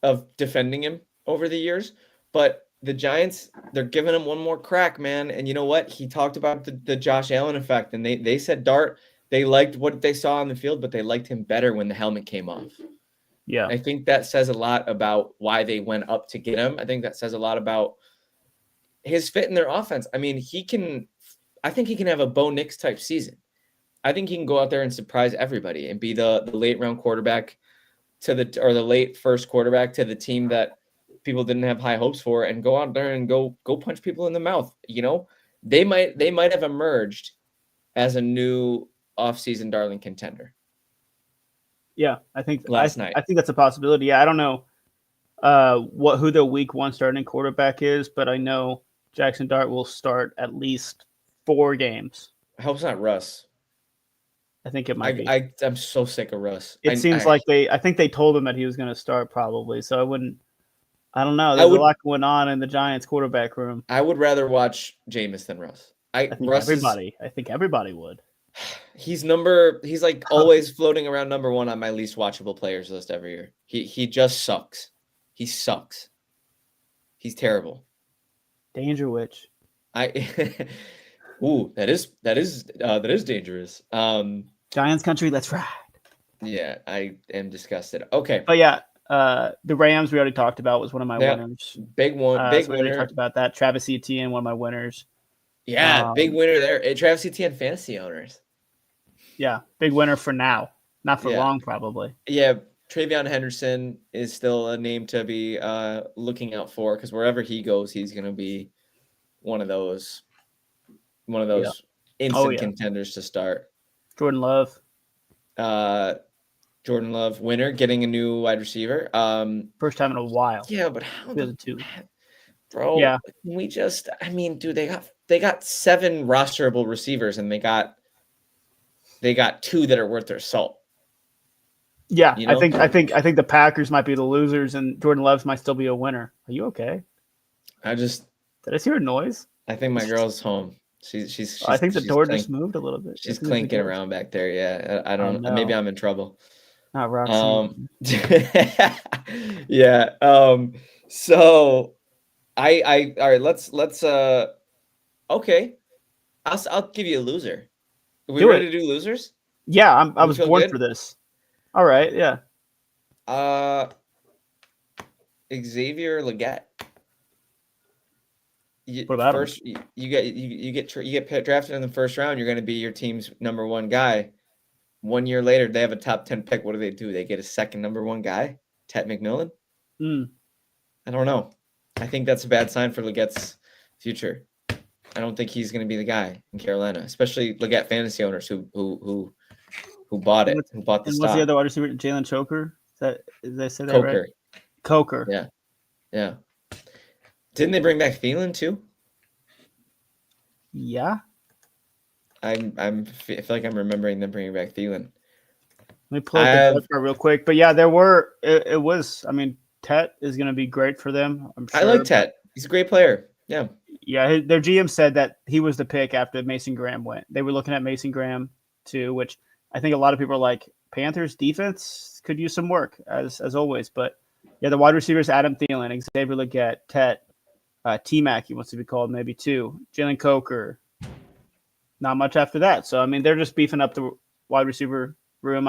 of defending him over the years, but the Giants, they're giving him one more crack, man. And you know what? He talked about the Josh Allen effect, and they said Dart, they liked what they saw on the field, but they liked him better when the helmet came off. Yeah. I think that says a lot about why they went up to get him. I think that says a lot about his fit in their offense. I mean, I think he can have a Bo Nix type season. I think he can go out there and surprise everybody and be the late round quarterback or the late first quarterback to the team that people didn't have high hopes for, and go out there and go punch people in the mouth. They might have emerged as a new offseason darling contender. Yeah, I think last night. I think that's a possibility. Yeah, I don't know who the week 1 starting quarterback is, but I know Jackson Dart will start at least 4 games. I hope it's not Russ. I think it might be. I'm so sick of Russ. It seems like I think they told him that he was going to start probably. So I don't know. There's a lot going on in the Giants quarterback room. I would rather watch Jameis than Russ. I think everybody would. He's like always floating around number 1 on my least watchable players list every year. He just sucks. He sucks. He's terrible. Danger Witch. Ooh, that is dangerous. Giants country, let's ride. Yeah, I am disgusted. Okay. But yeah, the Rams we already talked about was one of my winners. Big one. Big winner. We talked about that. Travis Etienne, one of my winners. Yeah, big winner there. Travis Etienne fantasy owners. Yeah, big winner for now. Not for long, probably. Yeah, Travion Henderson is still a name to be looking out for, because wherever he goes, he's going to be one of those instant contenders to start. Jordan Love, winner, getting a new wide receiver. First time in a while. Yeah, but how bro. Yeah. I mean, dude, they got 7 rosterable receivers, and they got 2 that are worth their salt. Yeah, You know? I think the Packers might be the losers, and Jordan Love's might still be a winner. Are you okay? Did I hear a noise? I think my girl's home. She's I think the door just moved a little bit. She's clinking around back there. Yeah, I don't. no. Maybe I'm in trouble. Not Roxy. Yeah. So I all right. Let's okay. I'll give you a loser. Are we ready to do losers? Yeah, I was born for this. All right. Yeah. Xavier Legette. You get drafted in the first round. You're going to be your team's number 1 guy. 1 year later, they have a top 10 pick. What do? They get a second number 1 guy, Ted McMillan. I don't know. I think that's a bad sign for Legette's future. I don't think he's going to be the guy in Carolina, especially Legette fantasy owners who bought it, who bought the stock. What's the other wide receiver? Jalen Choker? Did I say that Coker. right? Coker. Yeah. Didn't they bring back Thielen too? Yeah. I feel like I'm remembering them bringing back Thielen. Let me pull up the depth chart real quick. But yeah, there were. It was. I mean, Tet is going to be great for them. I'm sure. I like Tet. He's a great player. Yeah. Yeah. Their GM said that he was the pick after Mason Graham went. They were looking at Mason Graham too, which I think a lot of people are like, Panthers defense could use some work as always. But yeah, the wide receivers: Adam Thielen, Xavier Legette, Tet, T-Mac, he wants to be called maybe too. Jalen Coker. Not much after that. So I mean, they're just beefing up the wide receiver room.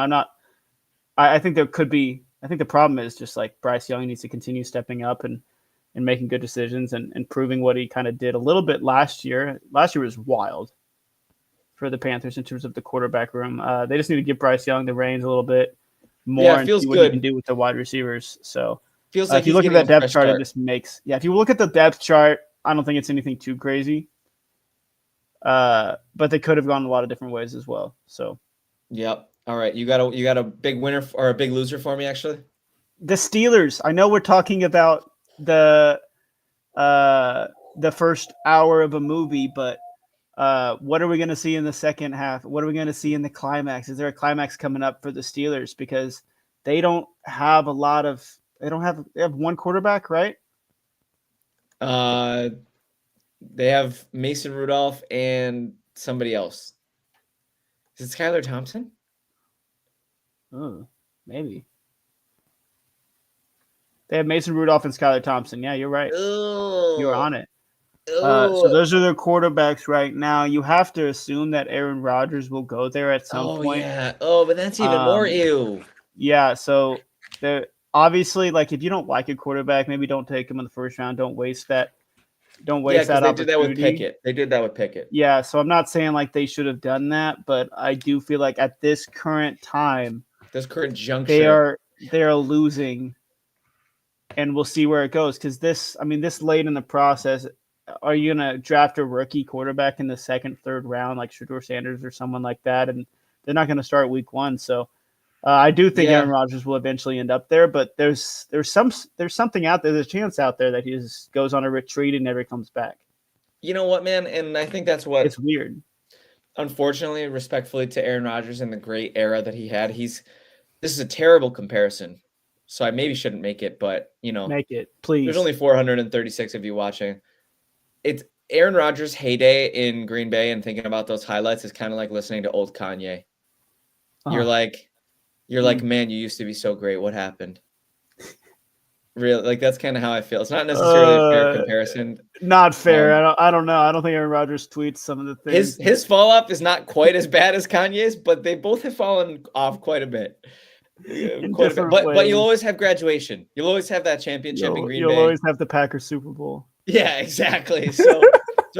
I think there could be. I think the problem is just like Bryce Young needs to continue stepping up and making good decisions and proving what he kind of did a little bit last year. Last year was wild for the Panthers in terms of the quarterback room. They just need to give Bryce Young the reins a little bit more and see what he can do with the wide receivers. So feels like if you look at that depth chart, it just makes if you look at the depth chart, I don't think it's anything too crazy. But they could have gone a lot of different ways as well. So yep. All right. You got a big winner or a big loser for me, actually? The Steelers. I know we're talking about the first hour of a movie, but what are we going to see in the second half? What are we going to see in the climax? Is there a climax coming up for the Steelers? Because they don't have they have one quarterback, right? They have Mason Rudolph and somebody else. Is it Skylar Thompson? Oh, maybe. They have Mason Rudolph and Skylar Thompson. Yeah, you're right. You're on it. So those are their quarterbacks right now. You have to assume that Aaron Rodgers will go there at some point. Yeah. Oh, but that's even more ew. Yeah. So obviously, like if you don't like a quarterback, maybe don't take him in the first round. Don't waste that. Don't waste that opportunity. They did that with Pickett. They did that with Pickett. Yeah. So I'm not saying like they should have done that, but I do feel like at this current time, this current juncture, they are losing. And we'll see where it goes. Because this late in the process, are you going to draft a rookie quarterback in the second, third round, like Shedeur Sanders or someone like that? And they're not going to start week 1. So I do think Aaron Rodgers will eventually end up there. But there's something out there. There's a chance out there that he just goes on a retreat and never comes back. You know what, man? And I think that's what it's weird. Unfortunately, respectfully to Aaron Rodgers and the great era that he had, this is a terrible comparison. So I maybe shouldn't make it, but make it, please. There's only 436 of you watching. It's Aaron Rodgers' heyday in Green Bay, and thinking about those highlights is kind of like listening to old Kanye. You're like, man, you used to be so great. What happened? Really, like that's kind of how I feel. It's not necessarily a fair comparison. Not fair. I don't know. I don't think Aaron Rodgers tweets some of the things. His fall off is not quite as bad as Kanye's, but they both have fallen off quite a bit. But you'll always have graduation. You'll always have that championship in Green Bay. You'll always have the Packers Super Bowl. Yeah, exactly. So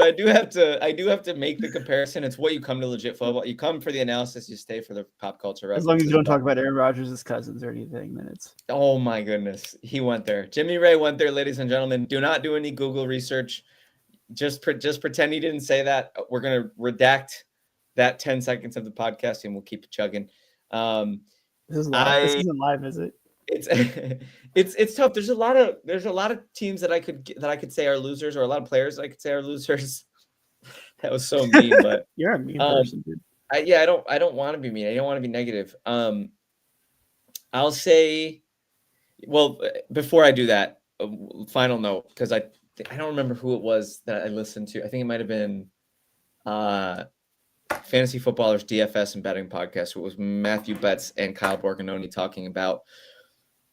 I do have to make the comparison. It's what you come to legit football. You come for the analysis. You stay for the pop culture. As long as you don't talk about Aaron Rodgers' cousins or anything, then it's. Oh my goodness, he went there. Jimmy Ray went there, ladies and gentlemen. Do not do any Google research. Just pretend he didn't say that. We're gonna redact that 10 seconds of the podcast, and we'll keep it chugging. This isn't live, is it? It's it's tough. There's a lot of teams that I could say are losers, or a lot of players I could say are losers. That was so mean, but you're a mean person, dude. I don't want to be mean. I don't want to be negative. I'll say, well, before I do that, final note, because I don't remember who it was that I listened to. I think it might have been Fantasy Footballers DFS and Betting Podcast. It was Matthew Betts and Kyle Borgononi talking about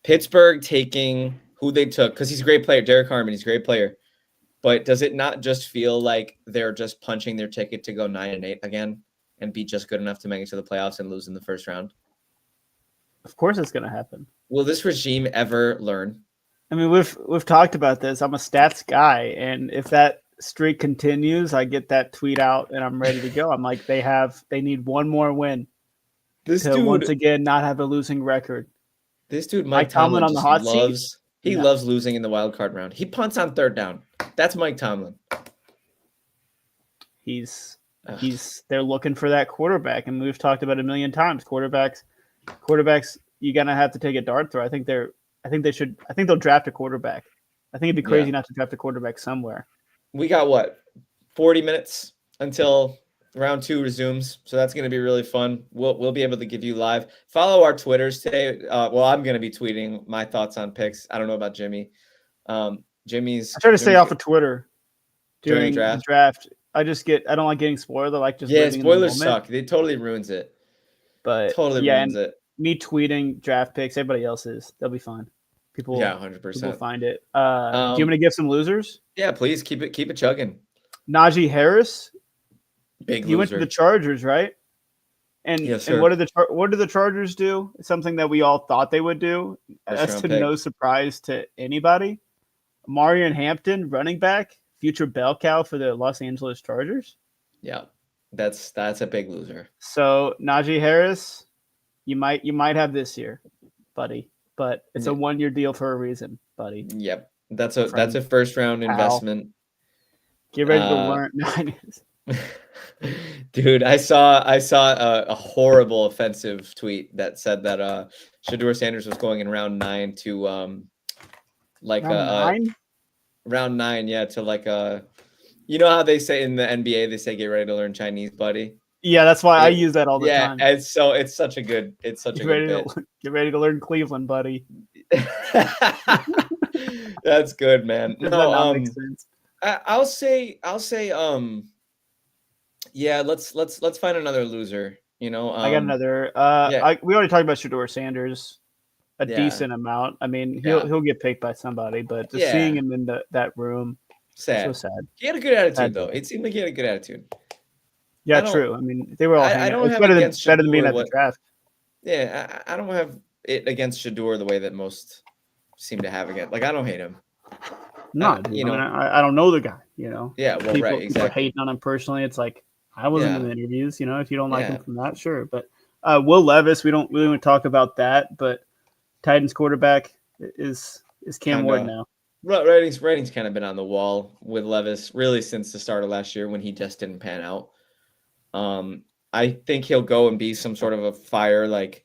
Pittsburgh taking who they took, because he's a great player. Derek Harmon, he's a great player. But does it not just feel like they're just punching their ticket to go 9-8 again and be just good enough to make it to the playoffs and lose in the first round? Of course it's going to happen. Will this regime ever learn? I mean, we've talked about this. I'm a stats guy, and if that streak continues, I get that tweet out and I'm ready to go. I'm like, they need one more win to once again not have a losing record. This dude, Mike Tomlin on the hot seat. He No. loves losing in the wild card round. He punts on third down. That's Mike Tomlin. They're looking for that quarterback, and we've talked about it a million times. Quarterbacks, you're gonna have to take a dart throw. I think they'll draft a quarterback. I think it'd be crazy not to draft a quarterback somewhere. We got what, 40 minutes until round 2 resumes, so that's going to be really fun. We'll be able to give you live. Follow our Twitters today. Well, I'm going to be tweeting my thoughts on picks. I don't know about Jimmy. I try to stay off of Twitter during the draft. I don't like getting spoiled. I like just spoilers suck. They totally ruins it. But totally ruins it. Me tweeting draft picks, everybody else's, they'll be fine. People, 100%. People find it. Do you want me to give some losers? Yeah, please keep it chugging. Najee Harris, big loser. He went to the Chargers, right? And yes, sir. And what did the Chargers do? It's something that we all thought they would do. That's to no surprise to anybody. Marion Hampton, running back, future bell cow for the Los Angeles Chargers. Yeah, that's a big loser. So Najee Harris, you might have this year, buddy, but it's a 1-year deal for a reason, buddy. Yep, that's a first round investment. Get ready to learn. Dude, I saw a horrible offensive tweet that said that Shedeur Sanders was going in round 9 to round 9, yeah, to like you know how they say in the NBA they say get ready to learn Chinese, buddy. Yeah, that's why I use that all the time. Yeah, and so it's such a good bit. Get ready to learn Cleveland, buddy. That's good, man. Does that not make sense? I'll say yeah, let's find another loser. You know, I got another. We already talked about Shedeur Sanders a decent amount. I mean, he'll get picked by somebody, but just seeing him in that room, sad. So sad. He had a good attitude though. It seemed like he had a good attitude. Yeah, true. I mean, they were all. It's better than being at the draft. Yeah, I don't have it against Shedeur the way that most seem to have against. Like, I don't hate him. No, you know, I don't know the guy. You know. Yeah, well, people, right, exactly. People are hating on him personally. It's like I wasn't in the interviews. You know, if you don't like him from that, sure. But Will Levis, we don't really want to talk about that. But Titans quarterback is Cam Ward now. Ratings kind of been on the wall with Levis really since the start of last year when he just didn't pan out. I think he'll go and be some sort of a fire, like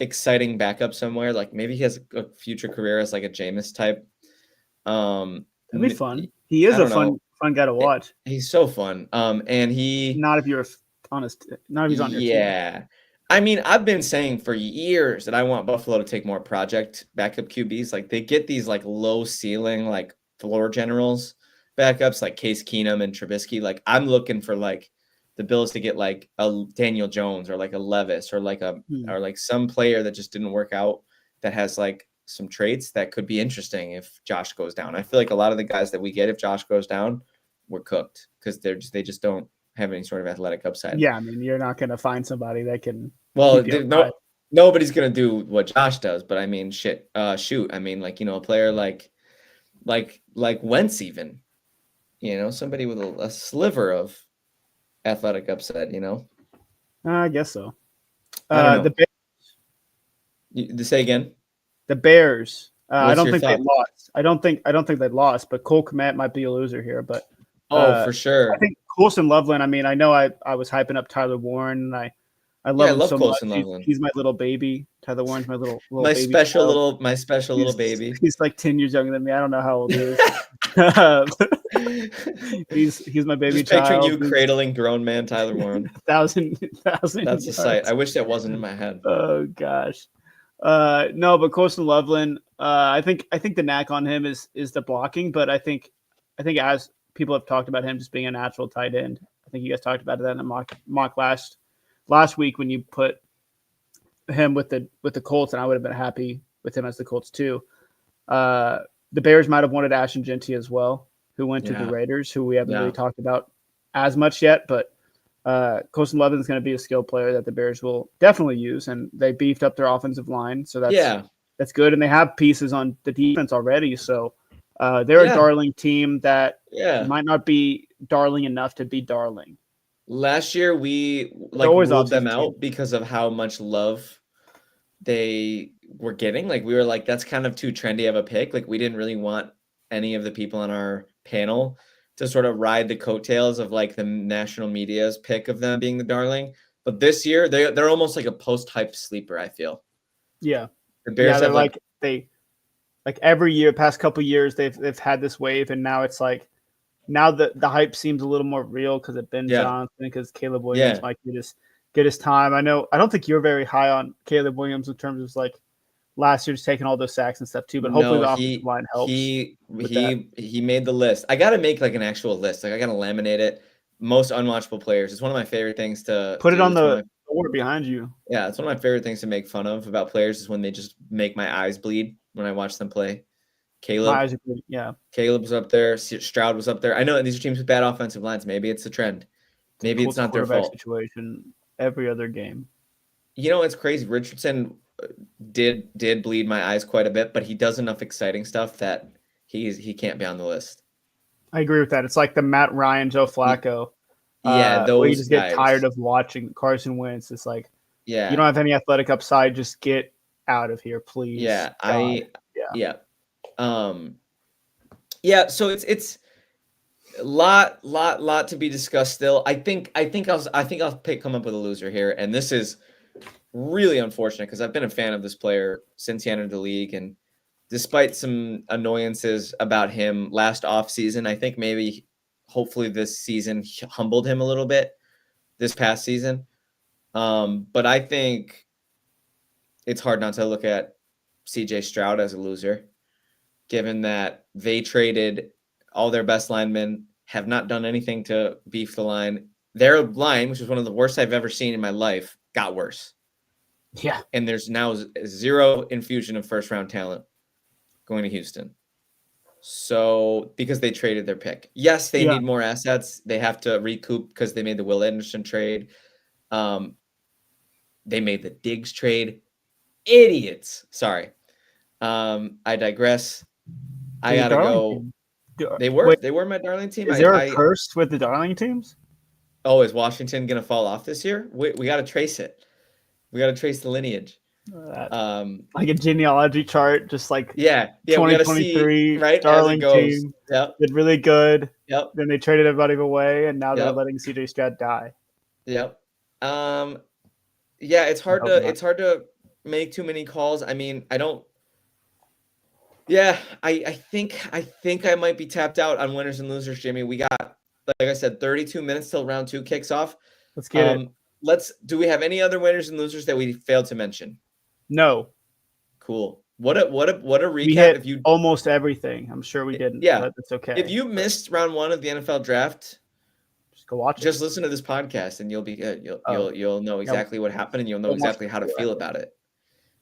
exciting backup somewhere. Like maybe he has a future career as like a Jameis type. That'd be fun. He is a fun guy to watch. He's so fun. And not if you're honest, not if he's on your team. Yeah. I mean, I've been saying for years that I want Buffalo to take more project backup QBs. Like they get these like low ceiling, like floor generals backups like Case Keenum and Trubisky. Like I'm looking for like the Bills to get like a Daniel Jones or like a Levis or like or like some player that just didn't work out that has like some traits that could be interesting if Josh goes down. I feel like a lot of the guys that we get if Josh goes down, we're cooked because they just don't have any sort of athletic upside. Yeah, I mean, you're not going to find somebody that can. Well, nobody's going to do what Josh does, but I mean, shoot. I mean, like, you know, a player like Wentz even, you know, somebody with a sliver of athletic upside, you know. I guess so. The Bears. Say again. The Bears. I don't think they lost. I don't think they lost, but Cole Kmet might be a loser here. But for sure. I think Colson Loveland. I mean, I know I was hyping up Tyler Warren, and I I love him love so Colson much. Loveland. He's my little baby. Tyler Warren's my little my baby special child. little baby. He's like 10 years younger than me. I don't know how old he is. he's my baby Just picturing child. you cradling grown man Tyler Warren. thousand That's yards. a sight. I wish that wasn't in my head. Oh gosh. No, but Colson Loveland, I think the knack on him is the blocking, but I think as people have talked about him just being a natural tight end. I think you guys talked about that in a mock last week when you put him with the Colts, and I would have been happy with him as the Colts too. The Bears might have wanted Ashton Jeanty as well, who went to the Raiders, who we haven't really talked about as much yet, but Colson Loveland is going to be a skill player that the Bears will definitely use, and they beefed up their offensive line, so that's good, and they have pieces on the defense already, so they're a darling team that might not be darling enough to be darling. Last year we ruled them out because of how much love they were getting. Like we were like, that's kind of too trendy of a pick. Like we didn't really want any of the people on our panel to sort of ride the coattails of like the national media's pick of them being the darling. But this year they're almost like a post-hype sleeper, I feel. Yeah. The Bears have like every year, past couple years, they've had this wave, and now it's like now the hype seems a little more real because of Ben Johnson, because Caleb Williams might get his time. I don't think you're very high on Caleb Williams in terms of like last year's taking all those sacks and stuff too, but hopefully the offensive line helps. He made the list. I got to make like an actual list. Like I got to laminate it. Most unwatchable players. It's one of my favorite things to put it on the board behind you. Yeah, it's one of my favorite things to make fun of about players is when they just make my eyes bleed when I watch them play. Caleb, Caleb was up there. Stroud was up there. I know these are teams with bad offensive lines. Maybe it's a trend. Maybe it's not their fault. Situation every other game. You know, it's crazy. Richardson did bleed my eyes quite a bit, but he does enough exciting stuff that he can't be on the list. I agree with that. It's like the Matt Ryan, Joe Flacco. Those where you just guys. Get tired of watching Carson Wentz. It's like, you don't have any athletic upside. Just get out of here, please. So it's a lot to be discussed still. I think I'll come up with a loser here, and this is really unfortunate because I've been a fan of this player since he entered the league, and despite some annoyances about him last offseason, I think maybe hopefully this season humbled him a little bit this past season. But I think it's hard not to look at CJ Stroud as a loser, given that they traded all their best linemen, have not done anything to beef the line. Their line, which is one of the worst I've ever seen in my life, got worse. Yeah. And there's now zero infusion of first-round talent going to Houston. So, because they traded their pick. Yes, they need more assets. They have to recoup because they made the Will Anderson trade. They made the Diggs trade. Idiots. Sorry. I digress. I gotta go. They were my darling team. Is there a curse with the darling teams? Oh, is Washington gonna fall off this year? We gotta trace it. We gotta trace the lineage. Like a genealogy chart, just like 2023, right? Darling team. Yep. Did really good. Yep. Then they traded everybody away, and now they're letting CJ Stroud die. Yep. It's hard to make too many calls. I mean, I don't. Yeah, I think I might be tapped out on winners and losers, Jimmy. We got, like I said, 32 minutes till round 2 kicks off. Let's get it. Do we have any other winners and losers that we failed to mention? No. Cool. What a recap. We hit if you almost everything. I'm sure we didn't. Yeah, but it's okay. If you missed round 1 of the NFL draft, just go watch it. Just listen to this podcast and you'll be good. You'll know exactly what happened, and you'll know exactly how to feel about it.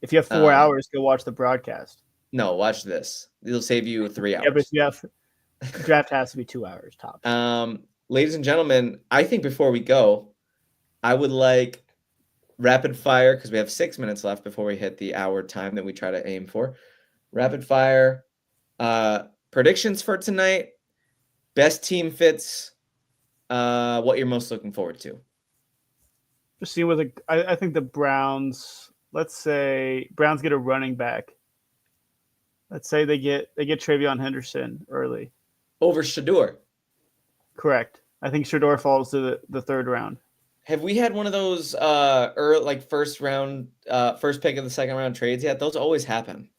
If you have 4 hours, go watch the broadcast. No, watch this. It'll save you 3 hours. Yeah, but the draft has to be 2 hours tops. Ladies and gentlemen, I think before we go, I would like rapid fire, because we have 6 minutes left before we hit the hour time that we try to aim for. Rapid fire predictions for tonight, best team fits, what you're most looking forward to. Just seeing with I think the Browns. Let's say Browns get a running back. Let's say they get Travion Henderson early. Over Shedeur. Correct. I think Shedeur falls to the 3rd round. Have we had one of those early, like first pick of the second round trades yet? Those always happen.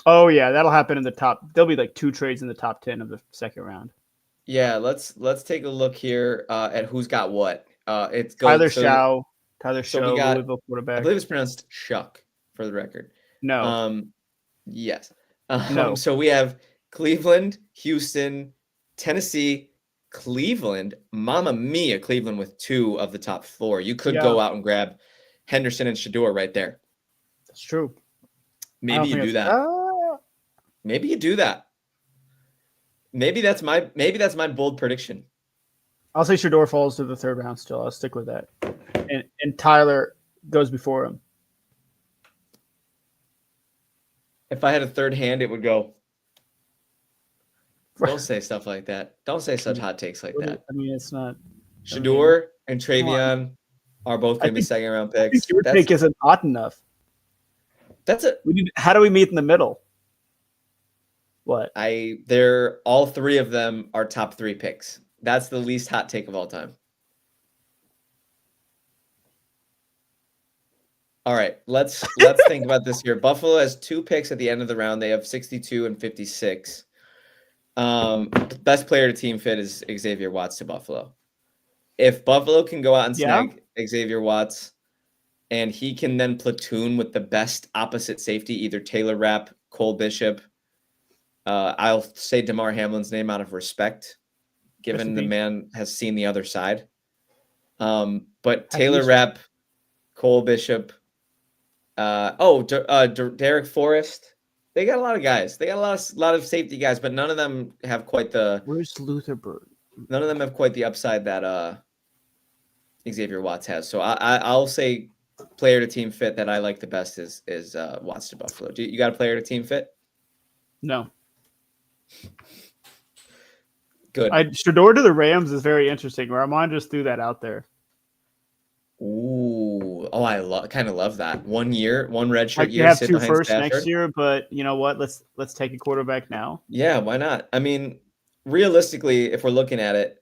Oh yeah, that'll happen in the top. There'll be like 2 trades in the top 10 of the second round. Yeah, let's take a look here at who's got what. It's Tyler Shaw, Louisville quarterback. I believe it's pronounced Shuck for the record. No. Yes. No. So we have Cleveland, Houston, Tennessee, Cleveland. Mamma mia, Cleveland with 2 of the top 4. You could go out and grab Henderson and Shedeur right there. That's true. Maybe you do that. Maybe you do that. Maybe that's my bold prediction. I'll say Shedeur falls to the 3rd round still. I'll stick with that. And Tyler goes before him. If I had a third hand, it would go. Don't say stuff like that. Don't say such hot takes like that. I mean, it's not. Shedeur and Travion are both going to be second round picks. I think your pick isn't hot enough. That's it. How do we meet in the middle? What? All 3 of them are top 3 picks. That's the least hot take of all time. All right, let's think about this here. Buffalo has 2 picks at the end of the round. They have 62 and 56. Best player to team fit is Xavier Watts to Buffalo. If Buffalo can go out and snag Xavier Watts, and he can then platoon with the best opposite safety, either Taylor Rapp, Cole Bishop. I'll say Damar Hamlin's name out of respect, given the man has seen the other side. But Taylor Rapp, Cole Bishop, Derek Forrest. They got a lot of guys. They got a lot of safety guys, but none of them have quite the. Where's Luther Bird? None of them have quite the upside that Xavier Watts has. So I'll say player to team fit that I like the best is Watts to Buffalo. You got a player to team fit? No. Good. Shedeur to the Rams is very interesting. Ramon just threw that out there. Ooh, I kind of love that. 1 year, 1 redshirt year. You have 2 first next year, but you know what? Let's take a quarterback now. Yeah, why not? I mean, realistically, if we're looking at it,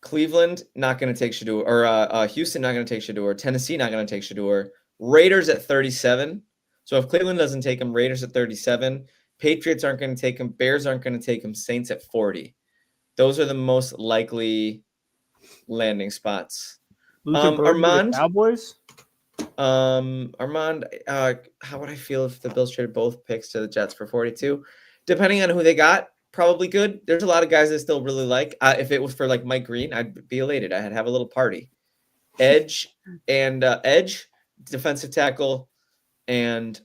Cleveland not going to take Shedeur, or Houston not going to take Shedeur, Tennessee not going to take Shedeur, Raiders at 37. So if Cleveland doesn't take him, Raiders at 37, Patriots aren't going to take him, Bears aren't going to take him, Saints at 40. Those are the most likely landing spots. Armand, Cowboys. Armand, how would I feel if the Bills traded both picks to the Jets for 42? Depending on who they got, probably good. There's a lot of guys I still really like. If it was for like Mike Green, I'd be elated. I'd have a little party. Edge, defensive tackle, and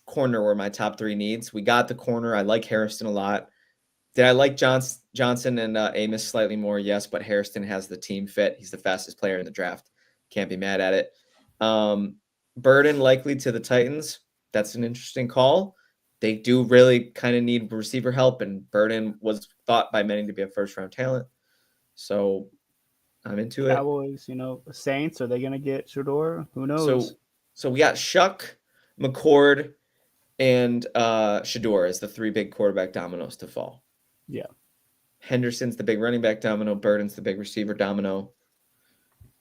corner were my top 3 needs. We got the corner. I like Harrison a lot. Did I like Johnson and Amos slightly more? Yes, but Harrison has the team fit. He's the fastest player in the draft. Can't be mad at it. Burden likely to the Titans. That's an interesting call. They do really kind of need receiver help, and Burden was thought by many to be a first-round talent. So I'm into it. Cowboys, Saints, are they going to get Shedeur? Who knows? So we got Shuck, McCord, and Shedeur as the 3 big quarterback dominoes to fall. Yeah. Henderson's the big running back domino. Burden's the big receiver domino.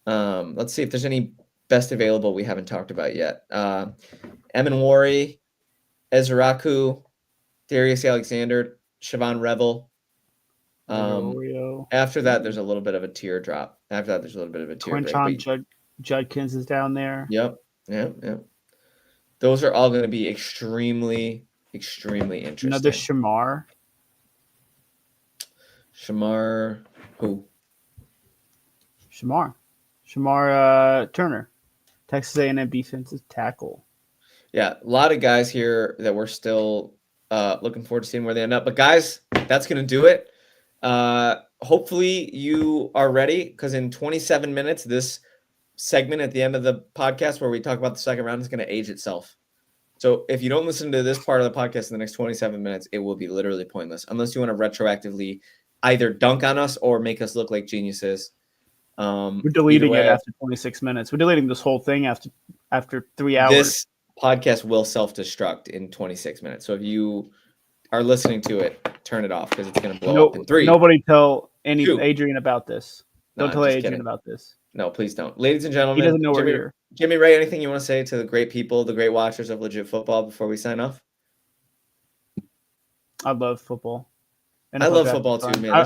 Let's see if there's any best available we haven't talked about yet. Emanwari, Ezraku, Darius Alexander, Siobhan Revel. After that, there's a little bit of a teardrop. Quinton Judkins is down there. Yep. Those are all going to be extremely, extremely interesting. Another Shamar. Shamar, who? Shamar Turner, Texas A&M defensive tackle. Yeah, a lot of guys here that we're still looking forward to seeing where they end up. But guys, that's going to do it. Hopefully you are ready, because in 27 minutes, this segment at the end of the podcast where we talk about the second round is going to age itself. So if you don't listen to this part of the podcast in the next 27 minutes, it will be literally pointless, unless you want to retroactively either dunk on us or make us look like geniuses. We're deleting it after 26 minutes. We're deleting this whole thing after 3 hours. This podcast will self-destruct in 26 minutes. So if you are listening to it, turn it off, because it's going to blow up in 3. Nobody tell Adrian about this. Don't tell Adrian about this. No, please don't. Ladies and gentlemen, He doesn't know we're here. Jimmy Ray, anything you want to say to the great people, the great watchers of Legit Football before we sign off? I love football. NFL I love football too, man.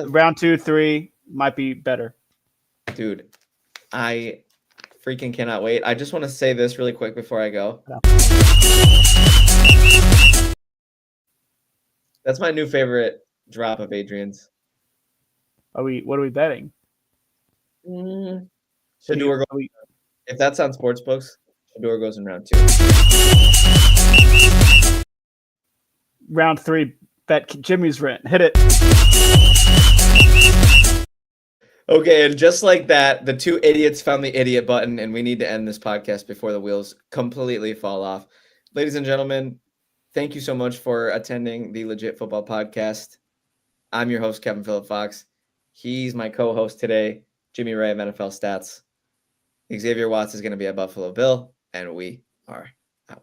Round 2, 3 might be better. Dude, I freaking cannot wait. I just want to say this really quick before I go. That's my new favorite drop of Adrian's. What are we betting? Shedeur goes, if that's on sportsbooks, Shedeur goes in round 2. Round 3, bet Jimmy's rent. Hit it. Okay, and just like that, the two idiots found the idiot button, and we need to end this podcast before the wheels completely fall off. Ladies and gentlemen, thank you so much for attending the Legit Football Podcast. I'm your host, Kevin Phillip Fox. He's my co-host today, Jimmy Ray of NFL Stats. Xavier Watts is going to be at Buffalo Bill, and we are out.